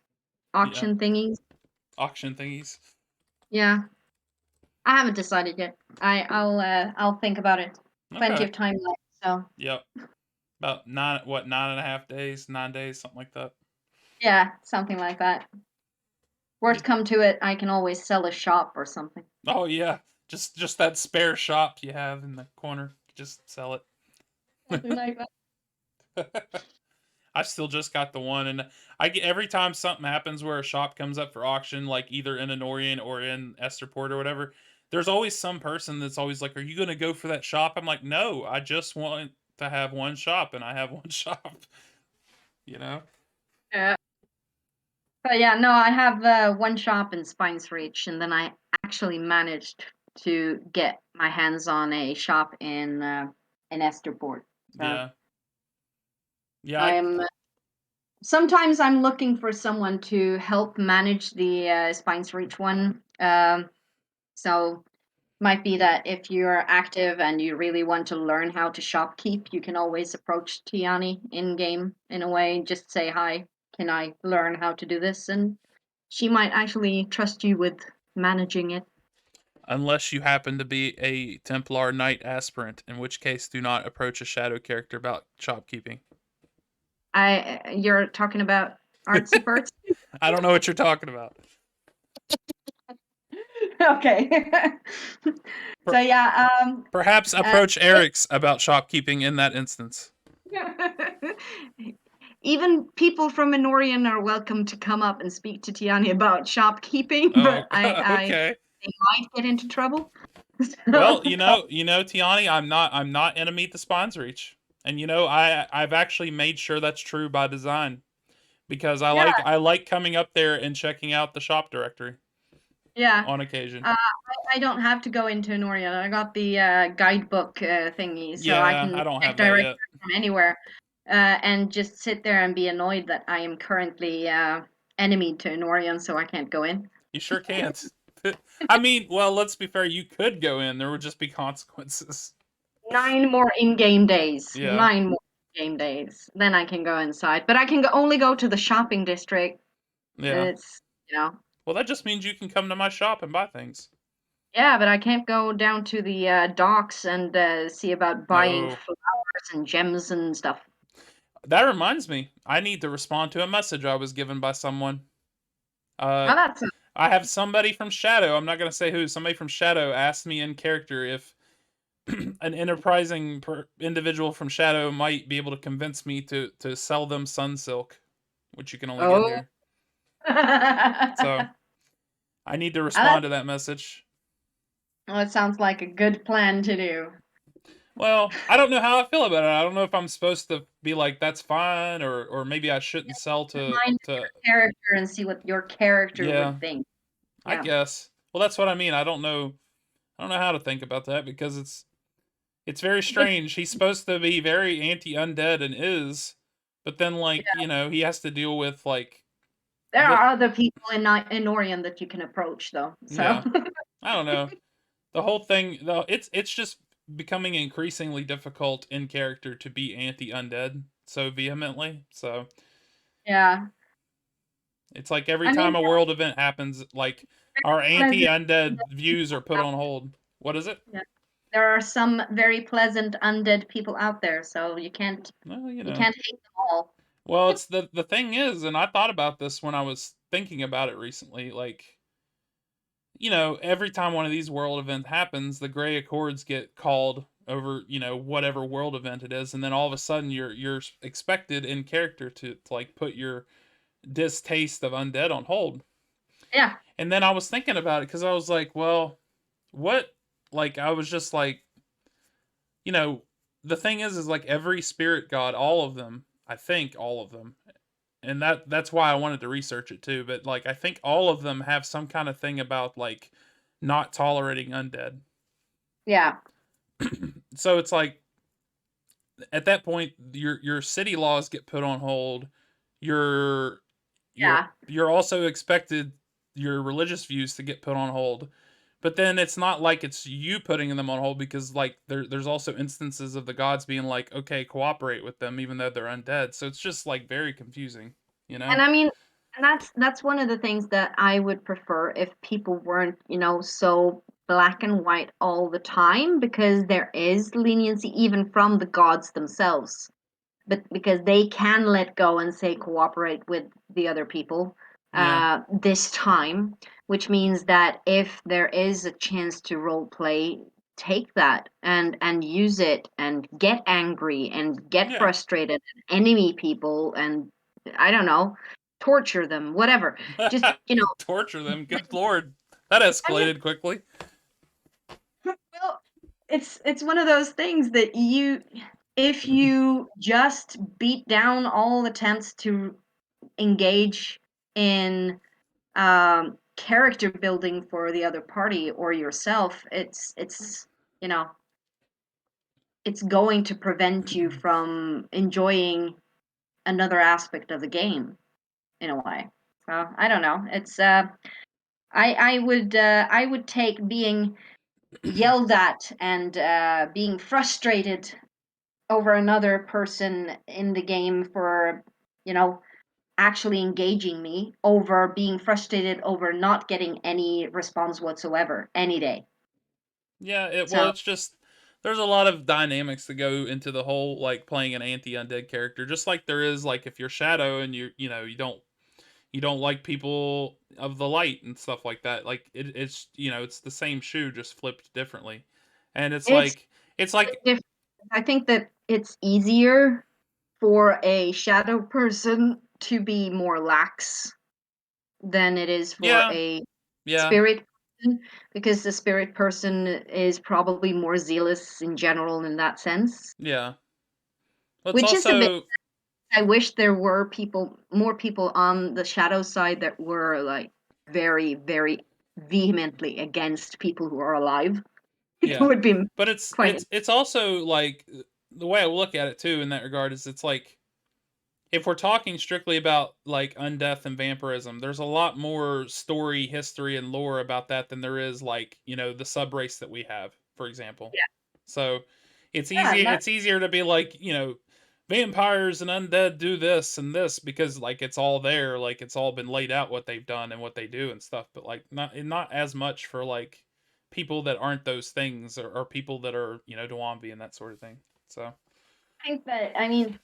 S4: auction thingies.
S3: Auction thingies.
S4: Yeah, I haven't decided yet. I'll think about it. Plenty of time left. So.
S3: Yep. About 9.5 days, 9 days, something like that.
S4: Yeah, something like that. Worst come to it, I can always sell a shop or something.
S3: Oh yeah, just that spare shop you have in the corner, just sell it.
S4: Something like that.
S3: I still just got the one, and I get every time something happens where a shop comes up for auction, like either in Enorian or in Esterport or whatever. There's always some person that's always like, "Are you gonna go for that shop?" I'm like, "No, I just want to have one shop, and I have one shop."
S4: Yeah. But yeah, no, I have one shop in Spines Reach, and then I actually managed to get my hands on a shop in Esterport. So
S3: Yeah.
S4: Sometimes I'm looking for someone to help manage the Spines Reach one. So might be that if you're active and you really want to learn how to shopkeep, you can always approach Tiani in game in a way, just say hi. Can I learn how to do this? And she might actually trust you with managing it.
S3: Unless you happen to be a Templar Knight aspirant, in which case do not approach a shadow character about shopkeeping.
S4: You're talking about Artsy Fartsy?
S3: I don't know what you're talking about.
S4: Okay. So yeah.
S3: Perhaps approach Eric's about shopkeeping in that instance.
S4: Even people from Enorian are welcome to come up and speak to Tiani about shopkeeping, but
S3: okay.
S4: they might get into trouble.
S3: Well, Tiani, I'm not enemy to Spines Reach. And I've actually made sure that's true by design. Because I like coming up there and checking out the shop directory.
S4: Yeah.
S3: on occasion.
S4: I don't have to go into Norian. I got the guidebook thingy, so I
S3: Yeah,
S4: can
S3: I don't
S4: get
S3: have that
S4: directions
S3: yet.
S4: from anywhere, and just sit there and be annoyed that I am currently enemy to Norian, so I can't go in.
S3: You sure can't. I mean, well, let's be fair. You could go in. There would just be consequences.
S4: 9 more in-game days.
S3: Yeah,
S4: 9 more game days. Then I can go inside, but I can only go to the shopping district.
S3: yeah.
S4: It's you know.
S3: Well, that just means you can come to my shop and buy things.
S4: Yeah, but I can't go down to the docks and see about buying
S3: No.
S4: flowers and gems and stuff.
S3: That reminds me. I need to respond to a message I was given by someone. Uh,
S4: Oh, that's
S3: I have somebody from Shadow. I'm not gonna say who. Somebody from Shadow asked me in character if an enterprising individual from Shadow might be able to convince me to sell them Sunsilk, which you can only get
S4: oh.
S3: here. So I need to
S4: That
S3: respond to that message.
S4: well, it sounds like a good plan to do.
S3: Well, I don't know how I feel about it. I don't know if I'm supposed to be like that's fine, or maybe I shouldn't sell
S4: Mind
S3: to.
S4: your character and see what your character
S3: Yeah,
S4: would think.
S3: I
S4: Yeah.
S3: guess. Well, that's what I mean. I don't know. I don't know how to think about that because it's very
S4: It's,
S3: strange. He's supposed to be very anti-undead and is, but then like,
S4: yeah.
S3: he has to deal with like
S4: There
S3: the
S4: are other people in Orion that you can approach, though. So
S3: yeah. I don't know. The whole thing though, it's just becoming increasingly difficult in character to be anti-undead so vehemently. So,
S4: yeah.
S3: it's like every
S4: I mean,
S3: time a world event happens, like our
S4: pleasant.
S3: anti-undead views are put on hold. What is it?
S4: Yeah. There are some very pleasant undead people out there, so you can't
S3: Well,
S4: hate them all.
S3: Well, it's the thing is, and I thought about this when I was thinking about it recently, like, every time one of these world events happens, the Gray Accords get called over, whatever world event it is, and then all of a sudden you're expected in character to like put your distaste of undead on hold.
S4: Yeah.
S3: And then I was thinking about it because I was like, well, what like I was just like, you know, the thing is like every spirit god, all of them, I think all of them, and that's why I wanted to research it too. But like, I think all of them have some kind of thing about like not tolerating undead.
S4: Yeah.
S3: So it's like at that point, your city laws get put on hold. Your you're
S4: Yeah.
S3: you're also expected your religious views to get put on hold. But then it's not like it's you putting them on hold because like there's also instances of the gods being like, okay, cooperate with them even though they're undead. So it's just like very confusing, you know?
S4: And I mean, and that's one of the things that I would prefer if people weren't, so black and white all the time, because there is leniency even from the gods themselves. But because they can let go and say cooperate with the other people
S3: Yeah.
S4: this time, which means that if there is a chance to role play, take that and use it and get angry and get
S3: Yeah.
S4: frustrated and enemy people and I don't know, torture them, whatever. Just
S3: Torture them. Good lord. That
S4: I mean,
S3: escalated quickly.
S4: well, it's one of those things that if you just beat down all attempts to engage in character building for the other party or yourself, you know it's going to prevent you from enjoying another aspect of the game in a way. So I don't know. It's I would take being yelled at and being frustrated over another person in the game for you know actually engaging me over being frustrated over not getting any response whatsoever any day.
S3: Yeah, well,
S4: So
S3: it's just there's a lot of dynamics that go into the whole like playing an anti-undead character, just like there is like if you're Shadow and you don't like people of the light and stuff like that. Like it's the same shoe just flipped differently, and it's
S4: it's
S3: like it's like
S4: different. I think that it's easier for a shadow person to be more lax than it is for
S3: yeah,
S4: a
S3: yeah,
S4: spirit person, because the spirit person is probably more zealous in general in that sense,
S3: yeah. But it's
S4: which is a bit.
S3: also
S4: I wish there were more people on the shadow side that were like very, very vehemently against people who are alive. It
S3: Yeah.
S4: would be
S3: But it's
S4: quite.
S3: it's it's also like the way I look at it too in that regard is it's like if we're talking strictly about like undeath and vampirism, there's a lot more story, history, and lore about that than there is like the sub race that we have, for example.
S4: Yeah,
S3: So it's
S4: yeah,
S3: easy.
S4: that
S3: It's easier to be like vampires and undead do this and this because like it's all there, like it's all been laid out what they've done and what they do and stuff. But like not as much for like people that aren't those things or people that are Dwambi and that sort of thing. So
S4: I think that, I mean,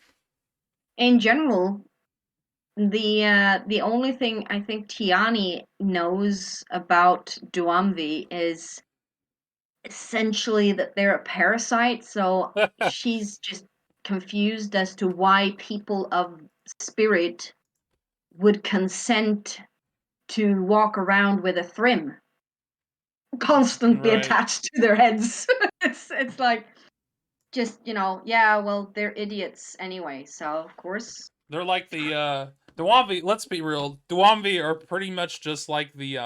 S4: in general, the only thing I think Tiani knows about Duamvi is essentially that they're a parasite, so she's just confused as to why people of spirit would consent to walk around with a thrim constantly
S3: right.
S4: attached to their heads. It's like just, yeah, well, they're idiots anyway, so of course.
S3: They're like the Dwamvi. Let's be real. Dwamvi are pretty much just like the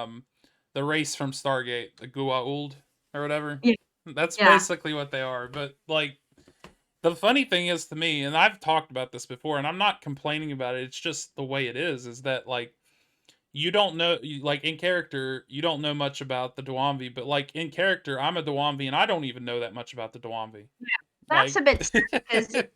S3: race from Stargate, the Goa'uld or whatever.
S4: Yeah,
S3: That's
S4: yeah.
S3: basically what they are. But like the funny thing is to me, and I've talked about this before, and I'm not complaining about it. It's just the way it is that like you don't know, like in character, you don't know much about the Dwamvi, but like in character, I'm a Dwamvi, and I don't even know that much about the Dwamvi.
S4: That's
S3: Like,
S4: a bit sad because it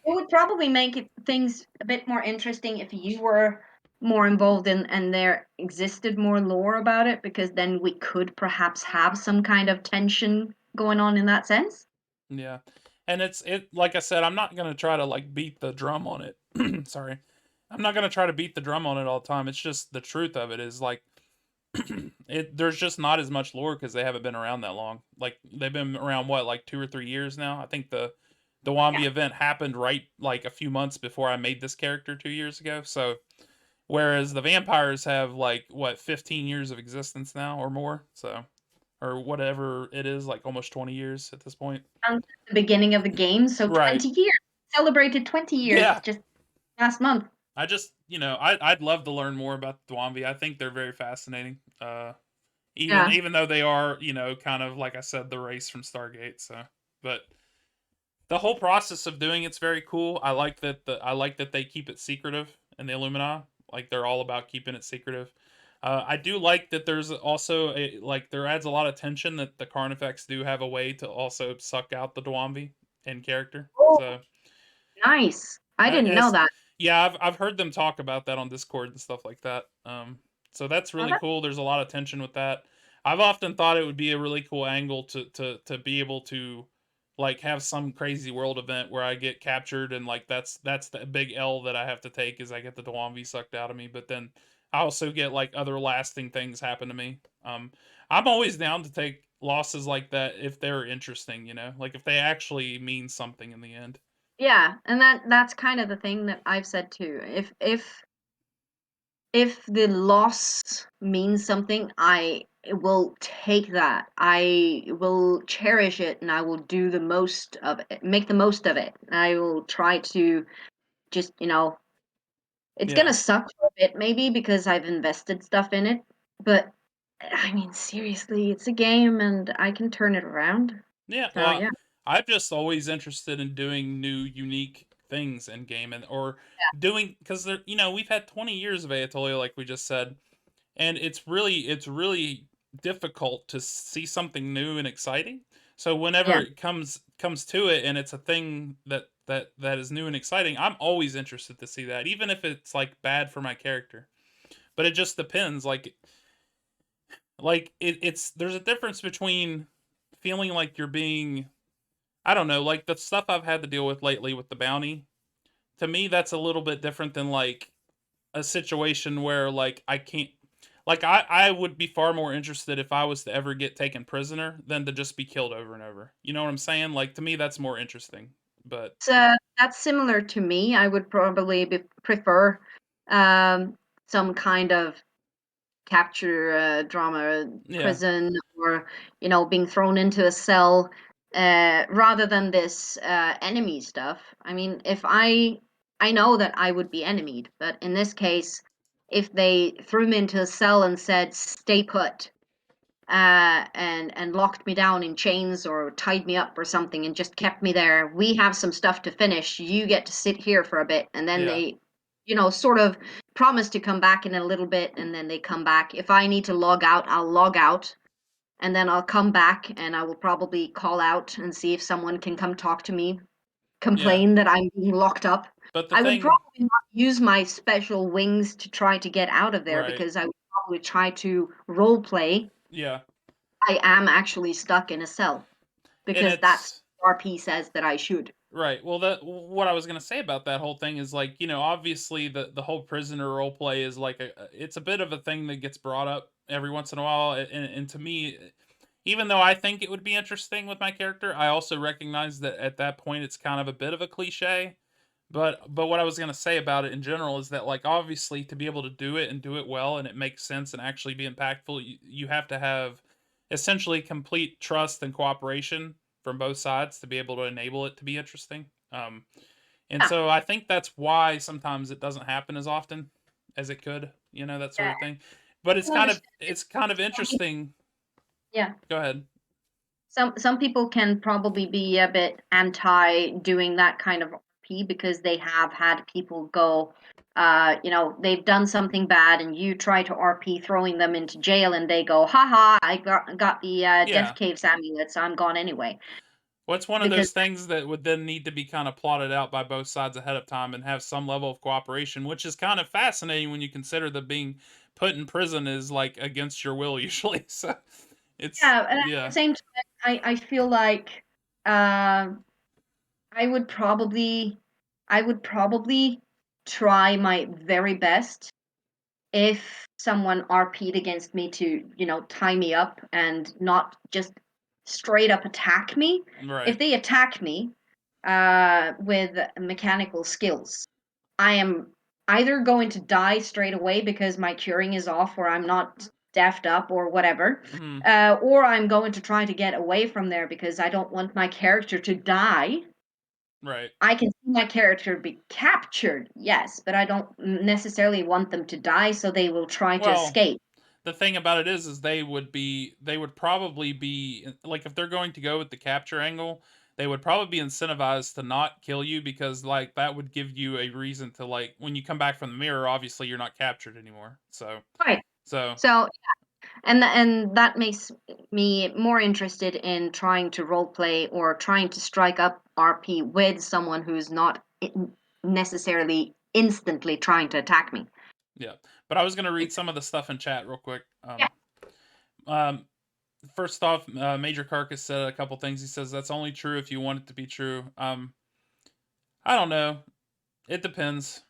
S4: would probably make things a bit more interesting if you were more involved in and there existed more lore about it, because then we could perhaps have some kind of tension going on in that sense.
S3: yeah. And it like I said, I'm not gonna try to like beat the drum on it. Sorry. I'm not gonna try to beat the drum on it all the time. It's just the truth of it is like there's just not as much lore because they haven't been around that long. Like they've been around what, like 2 or 3 years now? I think the
S4: Yeah.
S3: Wambi event happened right like a few months before I made this character 2 years ago. So whereas the vampires have like what 15 years of existence now or more. So or whatever it is, like almost 20 years at this point.
S4: Around the beginning of the game, so
S3: Right.
S4: 20 years. Celebrated 20 years
S3: Yeah.
S4: just last month.
S3: I just, I'd love to learn more about the Dwambi. I think they're very fascinating. Even
S4: Yeah.
S3: even though they are, kind of like I said, the race from Stargate. So, but the whole process of doing it's very cool. I like that they keep it secretive in the Illumina. Like they're all about keeping it secretive. I do like that there's also like there adds a lot of tension that the Carnifex do have a way to also suck out the Dwambi in character.
S4: Oh,
S3: So
S4: nice. I didn't know
S3: It's
S4: that.
S3: yeah, I've heard them talk about that on Discord and stuff like that. So that's
S4: Oh,
S3: really cool. There's a lot of tension with that. I've often thought it would be a really cool angle to be able to like have some crazy world event where I get captured and like that's the big L that I have to take is I get the Dwambi sucked out of me, but then I also get like other lasting things happen to me. I'm always down to take losses like that if they're interesting, like if they actually mean something in the end.
S4: yeah, and that's kind of the thing that I've said too. If the loss means something, I will take that. I will cherish it, and I will do the most of it, make the most of it. I will try to just, it's
S3: Yeah.
S4: gonna suck for a bit maybe because I've invested stuff in it, but I mean, seriously, it's a game and I can turn it around.
S3: Yeah,
S4: So
S3: well,
S4: yeah,
S3: I'm just always interested in doing new, unique things in game, and or doing because we've had 20 years of Ayatollah, like we just said, and it's really difficult to see something new and exciting. So whenever
S4: yeah,
S3: it comes to it, and it's a thing that is new and exciting, I'm always interested to see that, even if it's like bad for my character. But it just depends, like it's there's a difference between feeling like you're being I don't know, like the stuff I've had to deal with lately with the bounty. To me, that's a little bit different than like a situation where like I can't. Like I would be far more interested if I was to ever get taken prisoner than to just be killed over and over. You know what I'm saying? Like to me, that's more interesting. But
S4: so that's similar to me. I would probably prefer um, some kind of capture drama,
S3: yeah,
S4: prison, or being thrown into a cell, rather than this enemy stuff. I mean, if I know that I would be enemied, but in this case, if they threw me into a cell and said, "Stay put," and locked me down in chains or tied me up or something and just kept me there. We have some stuff to finish. You get to sit here for a bit, and then
S3: Yeah.
S4: they, sort of promise to come back in a little bit, and then they come back. If I need to log out, I'll log out, and then I'll come back, and I will probably call out and see if someone can come talk to me,
S3: Yeah.
S4: complain that I'm being locked up.
S3: But the
S4: I would
S3: thing,
S4: probably not use my special wings to try to get out of there
S3: right?
S4: because I would probably try to role play
S3: Yeah,
S4: I am actually stuck in a cell
S3: and
S4: because that's
S3: it's
S4: what RP says that I should.
S3: right. Well, that what I was gonna say about that whole thing is like, obviously the whole prisoner role play is like it's a bit of a thing that gets brought up every once in a while, and to me, even though I think it would be interesting with my character, I also recognize that at that point it's kind of a bit of a cliche. But what I was gonna say about it in general is that like obviously to be able to do it and do it well and it makes sense and actually be impactful, you have to have essentially complete trust and cooperation from both sides to be able to enable it to be interesting. And
S4: Yeah,
S3: so I think that's why sometimes it doesn't happen as often as it could, that sort
S4: yeah,
S3: of thing. But
S4: I understand.
S3: it's kind of
S4: Some peop-
S3: interesting.
S4: Yeah,
S3: Go ahead.
S4: some people can probably be a bit anti doing that kind of RP because they have had people go, they've done something bad, and you try to RP, throwing them into jail, and they go, "Haha, I got the Death
S3: Yeah.
S4: Cave's amulet, so I'm gone anyway."
S3: What's one of
S4: Because
S3: those things that would then need to be kind of plotted out by both sides ahead of time and have some level of cooperation, which is kind of fascinating when you consider that being put in prison is like against your will usually. So it's
S4: yeah, and at the
S3: yeah.
S4: same time, I feel like uh, I would probably I would probably try my very best if someone RP'd against me to, tie me up and not just straight up attack me. If
S3: Right.
S4: they attack me with mechanical skills, I am either going to die straight away because my curing is off or I'm not deafed up or whatever,
S3: Hmm.
S4: or I'm going to try to get away from there because I don't want my character to die.
S3: Right.
S4: I can see my character be captured, yes, but I don't necessarily want them to die, so they will try to
S3: Well,
S4: escape.
S3: the thing about it is they would probably be like if they're going to go with the capture angle, they would probably be incentivized to not kill you because like that would give you a reason to like when you come back from the mirror, obviously you're not captured anymore.
S4: Right.
S3: So
S4: So, and that makes me more interested in trying to role play or trying to strike up RP with someone who's not necessarily instantly trying to attack me.
S3: yeah. But I was gonna read some of the stuff in chat real quick.
S4: Yeah.
S3: Um First off, Major Carcass said a couple things. He says that's only true if you want it to be true. I don't know. It depends.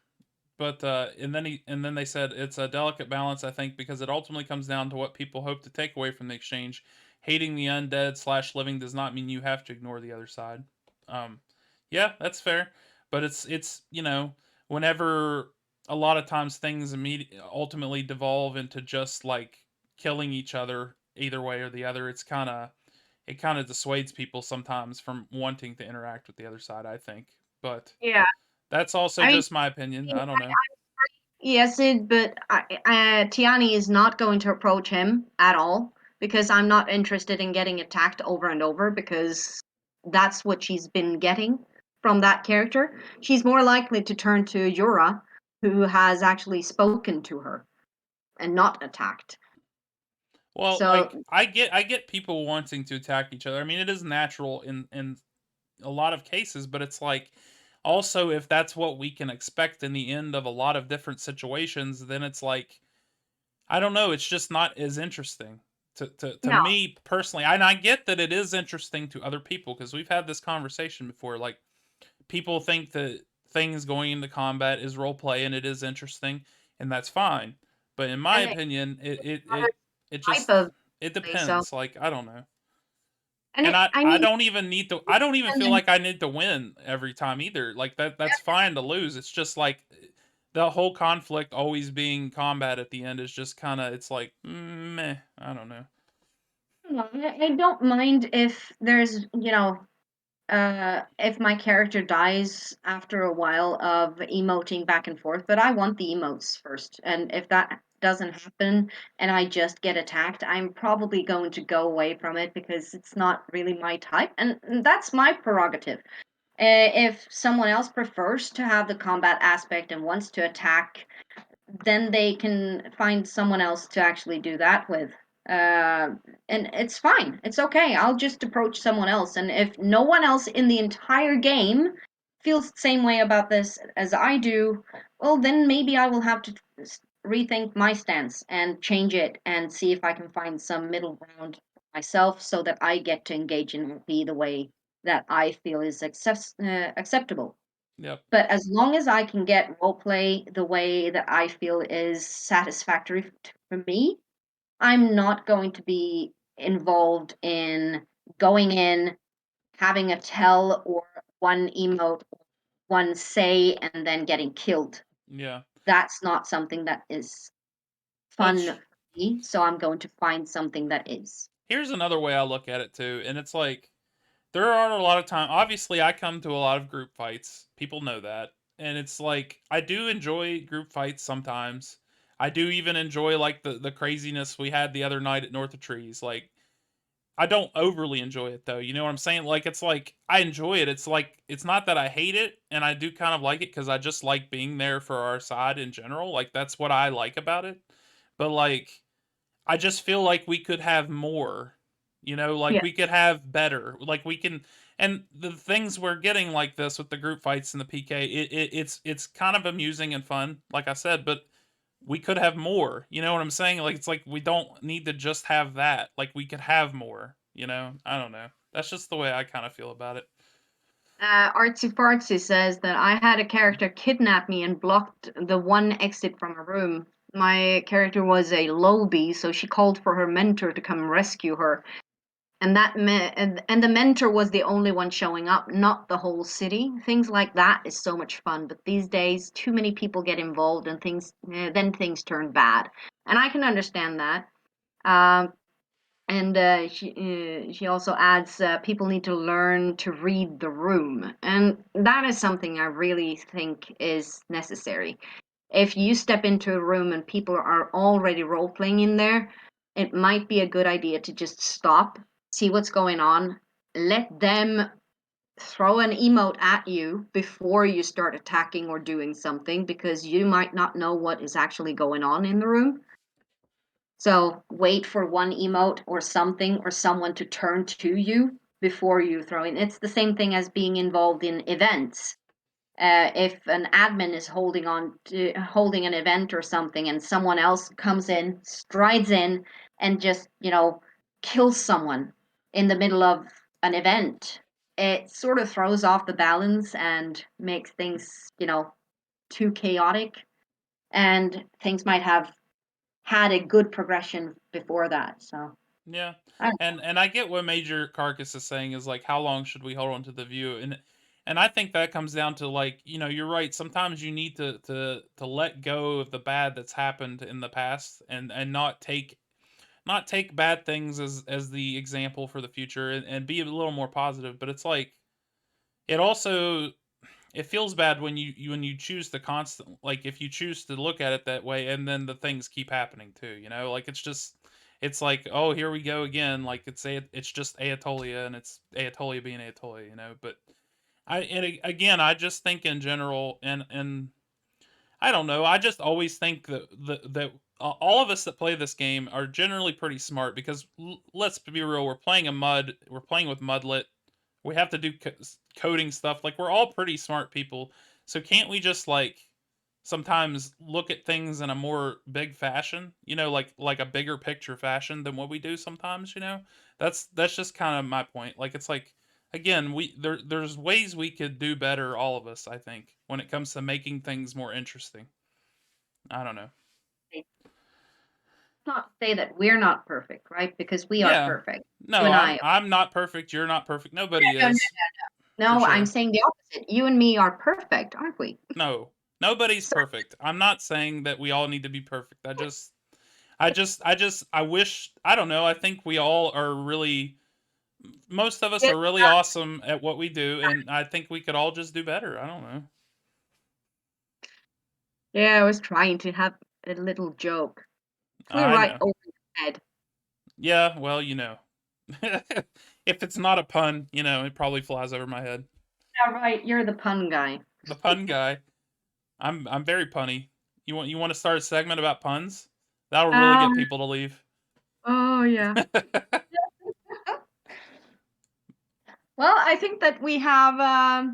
S3: But and then they said it's a delicate balance, I think, because it ultimately comes down to what people hope to take away from the exchange. Hating the undead slash living does not mean you have to ignore the other side. Um, yeah, that's fair, but it's whenever a lot of times things ultimately devolve into just like killing each other either way or the other. It kind of dissuades people sometimes from wanting to interact with the other side. I think, but
S4: Yeah.
S3: that's also
S4: I mean,
S3: just my opinion. I don't know.
S4: yes, but Tiani is not going to approach him at all because I'm not interested in getting attacked over and over because that's what she's been getting from that character. She's more likely to turn to Yura, who has actually spoken to her and not attacked.
S3: Well, like
S4: So,
S3: I get people wanting to attack each other. I mean, it is natural in a lot of cases, but it's like also if that's what we can expect in the end of a lot of different situations, then it's like I don't know, it's just not as interesting to
S4: no.
S3: me personally. And I get that it is interesting to other people because we've had this conversation before. Like people think that things going into combat is role play and it is interesting and that's fine. But in my
S4: And
S3: opinion,
S4: another
S3: it
S4: type
S3: just
S4: of
S3: it
S4: play, so.
S3: depends. Like I don't know.
S4: And
S3: And
S4: I
S3: I
S4: mean,
S3: don't even need to I don't even feel like I need to win every time either. Like that's fine to lose. It's just like the whole conflict always being combat at the end is just kind of it's like meh, I don't know.
S4: I don't mind if there's, if my character dies after a while of emoting back and forth, but I want the emotes first. And if that doesn't happen and I just get attacked, I'm probably going to go away from it because it's not really my type. And that's my prerogative. If someone else prefers to have the combat aspect and wants to attack, then they can find someone else to actually do that with. And it's fine. It's okay. I'll just approach someone else. And if no one else in the entire game feels the same way about this as I do, well, then maybe I will have to rethink my stance and change it and see if I can find some middle ground for myself so that I get to engage in RP the way that I feel is acceptable.
S3: Yep.
S4: But as long as I can get roleplay the way that I feel is satisfactory for me, I'm not going to be involved in going in, having a tell or one emote, one say, and then getting killed.
S3: Yeah.
S4: That's not something that is
S3: Well,
S4: fun for me, so I'm going to find something that is.
S3: here's another way I look at it too, and it's like there are a lot of time. Obviously, I come to a lot of group fights. People know that, and it's like I do enjoy group fights sometimes. I do even enjoy like the craziness we had the other night at North of Trees. Like I don't overly enjoy it though. You know what I'm saying? Like it's like I enjoy it. It's like it's not that I hate it, and I do kind of like it because I just like being there for our side in general. Like that's what I like about it. But like I just feel like we could have more. You know, like
S4: Yeah.
S3: we could have better. Like we can, and the things we're getting like this with the group fights and the PK, it's kind of amusing and fun, like I said. But we could have more. You know what I'm saying? Like it's like we don't need to just have that. Like we could have more. You know, I don't know. That's just the way I kind of feel about it.
S4: Artsy Fartsy says that I had a character kidnap me and blocked the one exit from a room. My character was a lowbie, so she called for her mentor to come rescue her. And and the mentor was the only one showing up, not the whole city. Things like that is so much fun, but these days too many people get involved and then things turn bad. And I can understand that. Um, and she also adds people need to learn to read the room, and that is something I really think is necessary. If you step into a room and people are already role playing in there, it might be a good idea to just stop, see what's going on, let them throw an emote at you before you start attacking or doing something, because you might not know what is actually going on in the room. So wait for one emote or something or someone to turn to you before you throw in. It's the same thing as being involved in events. If an admin is holding an event or something, and someone else comes in, strides in, and just kills someone in the middle of an event, it sort of throws off the balance and makes things too chaotic, and things might have had a good progression before that. So
S3: Yeah,
S4: I don't
S3: and I get what Major Carcass is saying is like how long should we hold on to the view, and I think that comes down to like you're right. Sometimes you need to let go of the bad that's happened in the past and not take bad things as the example for the future and be a little more positive. But it's like it also it feels bad when you choose to constant like if you choose to look at it that way and then the things keep happening too, like it's like, oh, here we go again, like it's just Aetolia and it's Aetolia being Aetolia, but again, I just think in general, and I don't know, I just always think that all of us that play this game are generally pretty smart because let's be real, we're playing with Mudlet. We have to do coding stuff. Like we're all pretty smart people. So can't we just like sometimes look at things in a more big fashion, like a bigger picture fashion than what we do sometimes. That's just kind of my point. Like it's like again, there's ways we could do better, all of us, I think, when it comes to making things more interesting. I don't know.
S4: think. Not say that we're not perfect, right? Because we are
S3: Yeah.
S4: perfect. You
S3: No,
S4: and
S3: I'm
S4: I.
S3: I'm not perfect. You're not perfect. Nobody
S4: No, no,
S3: is, for
S4: no. No, I'm
S3: sure.
S4: saying the opposite. You and me are perfect, aren't we?
S3: No. Nobody's
S4: So,
S3: perfect. I'm not saying that we all need to be perfect. I wish, I don't know, I think we all are really most of us
S4: Yeah.
S3: are really awesome at what we do, and I think we could all just do better. I don't know.
S4: Yeah, I was trying to have a little joke. Flew
S3: I
S4: right
S3: know.
S4: over your head.
S3: Yeah, well, if it's not a pun, it probably flies over my head.
S4: Yeah, right. You're the pun guy.
S3: The pun guy. I'm very punny. You want to start a segment about puns? That'll really get
S4: Um.
S3: people to leave.
S4: Oh yeah. Well, I think that we have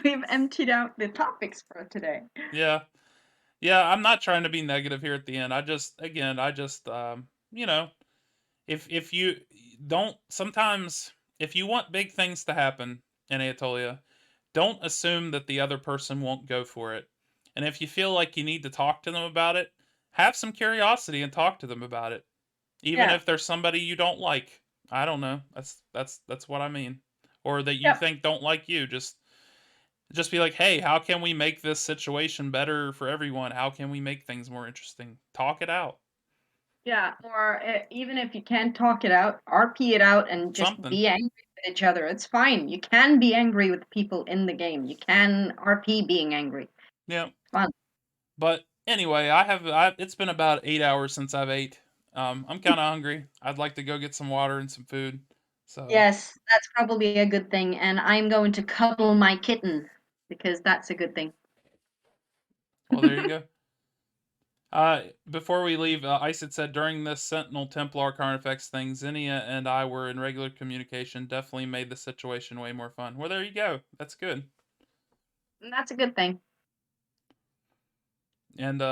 S4: we've emptied out the topics for today.
S3: Yeah. Yeah, I'm not trying to be negative here at the end. I just you know, if you don't sometimes if you want big things to happen in Anatolia, don't assume that the other person won't go for it. And if you feel like you need to talk to them about it, have some curiosity and talk to them about it. Even
S4: Yeah.
S3: if there's somebody you don't like. I don't know. That's what I mean. Or that you
S4: Yep.
S3: think don't like you. Just be like, "Hey, how can we make this situation better for everyone? How can we make things more interesting?" Talk it out.
S4: Yeah. Or even if you can't talk it out, RP it out and just
S3: Something.
S4: be angry with each other. It's fine. You can be angry with people in the game. You can RP being angry.
S3: Yeah.
S4: Fun.
S3: But anyway, it's been about 8 hours since I've ate. I'm kind of hungry. I'd like to go get some water and some food. So,
S4: Yes, that's probably a good thing. And I'm going to cuddle my kitten because that's a good thing.
S3: well, there you go. Before we leave, Ice had said during this Sentinel Templar Carnifex thing, Zinnia and I were in regular communication. Definitely made the situation way more fun. Well, there you go. That's good.
S4: And that's a good thing.
S3: And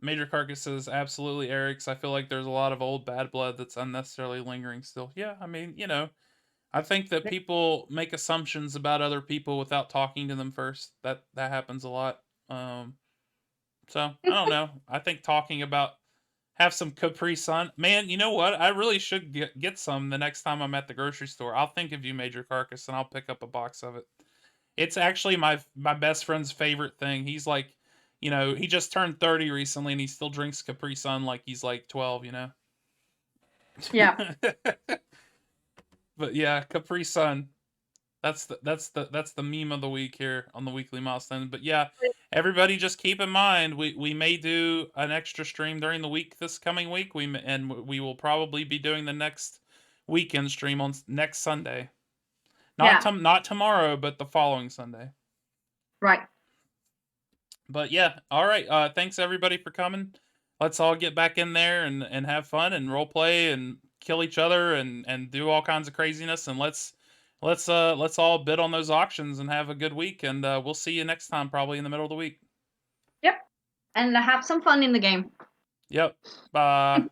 S3: Major Carcass says absolutely Eric's. I feel like there's a lot of old bad blood that's unnecessarily lingering still. Yeah, I mean, I think that people make assumptions about other people without talking to them first. That happens a lot. So I don't know. I think talking about have some Capri Sun. Man, you know what? I really should get some the next time I'm at the grocery store. I'll think of you, Major Carcass, and I'll pick up a box of it. It's actually my best friend's favorite thing. He's like, he just turned 30 recently, and he still drinks Capri Sun like he's like 12.
S4: Yeah.
S3: But yeah, Capri Sun. That's the meme of the week here on the weekly milestone. But yeah, everybody just keep in mind we may do an extra stream during the week this coming week. We will probably be doing the next weekend stream on next Sunday.
S4: Yeah.
S3: Not tomorrow, but the following Sunday.
S4: Right.
S3: But yeah, all right. Thanks everybody for coming. Let's all get back in there and have fun and role play and kill each other and do all kinds of craziness, and let's all bid on those auctions and have a good week, and we'll see you next time probably in the middle of the week.
S4: Yep. And have some fun in the game.
S3: Yep. Bye.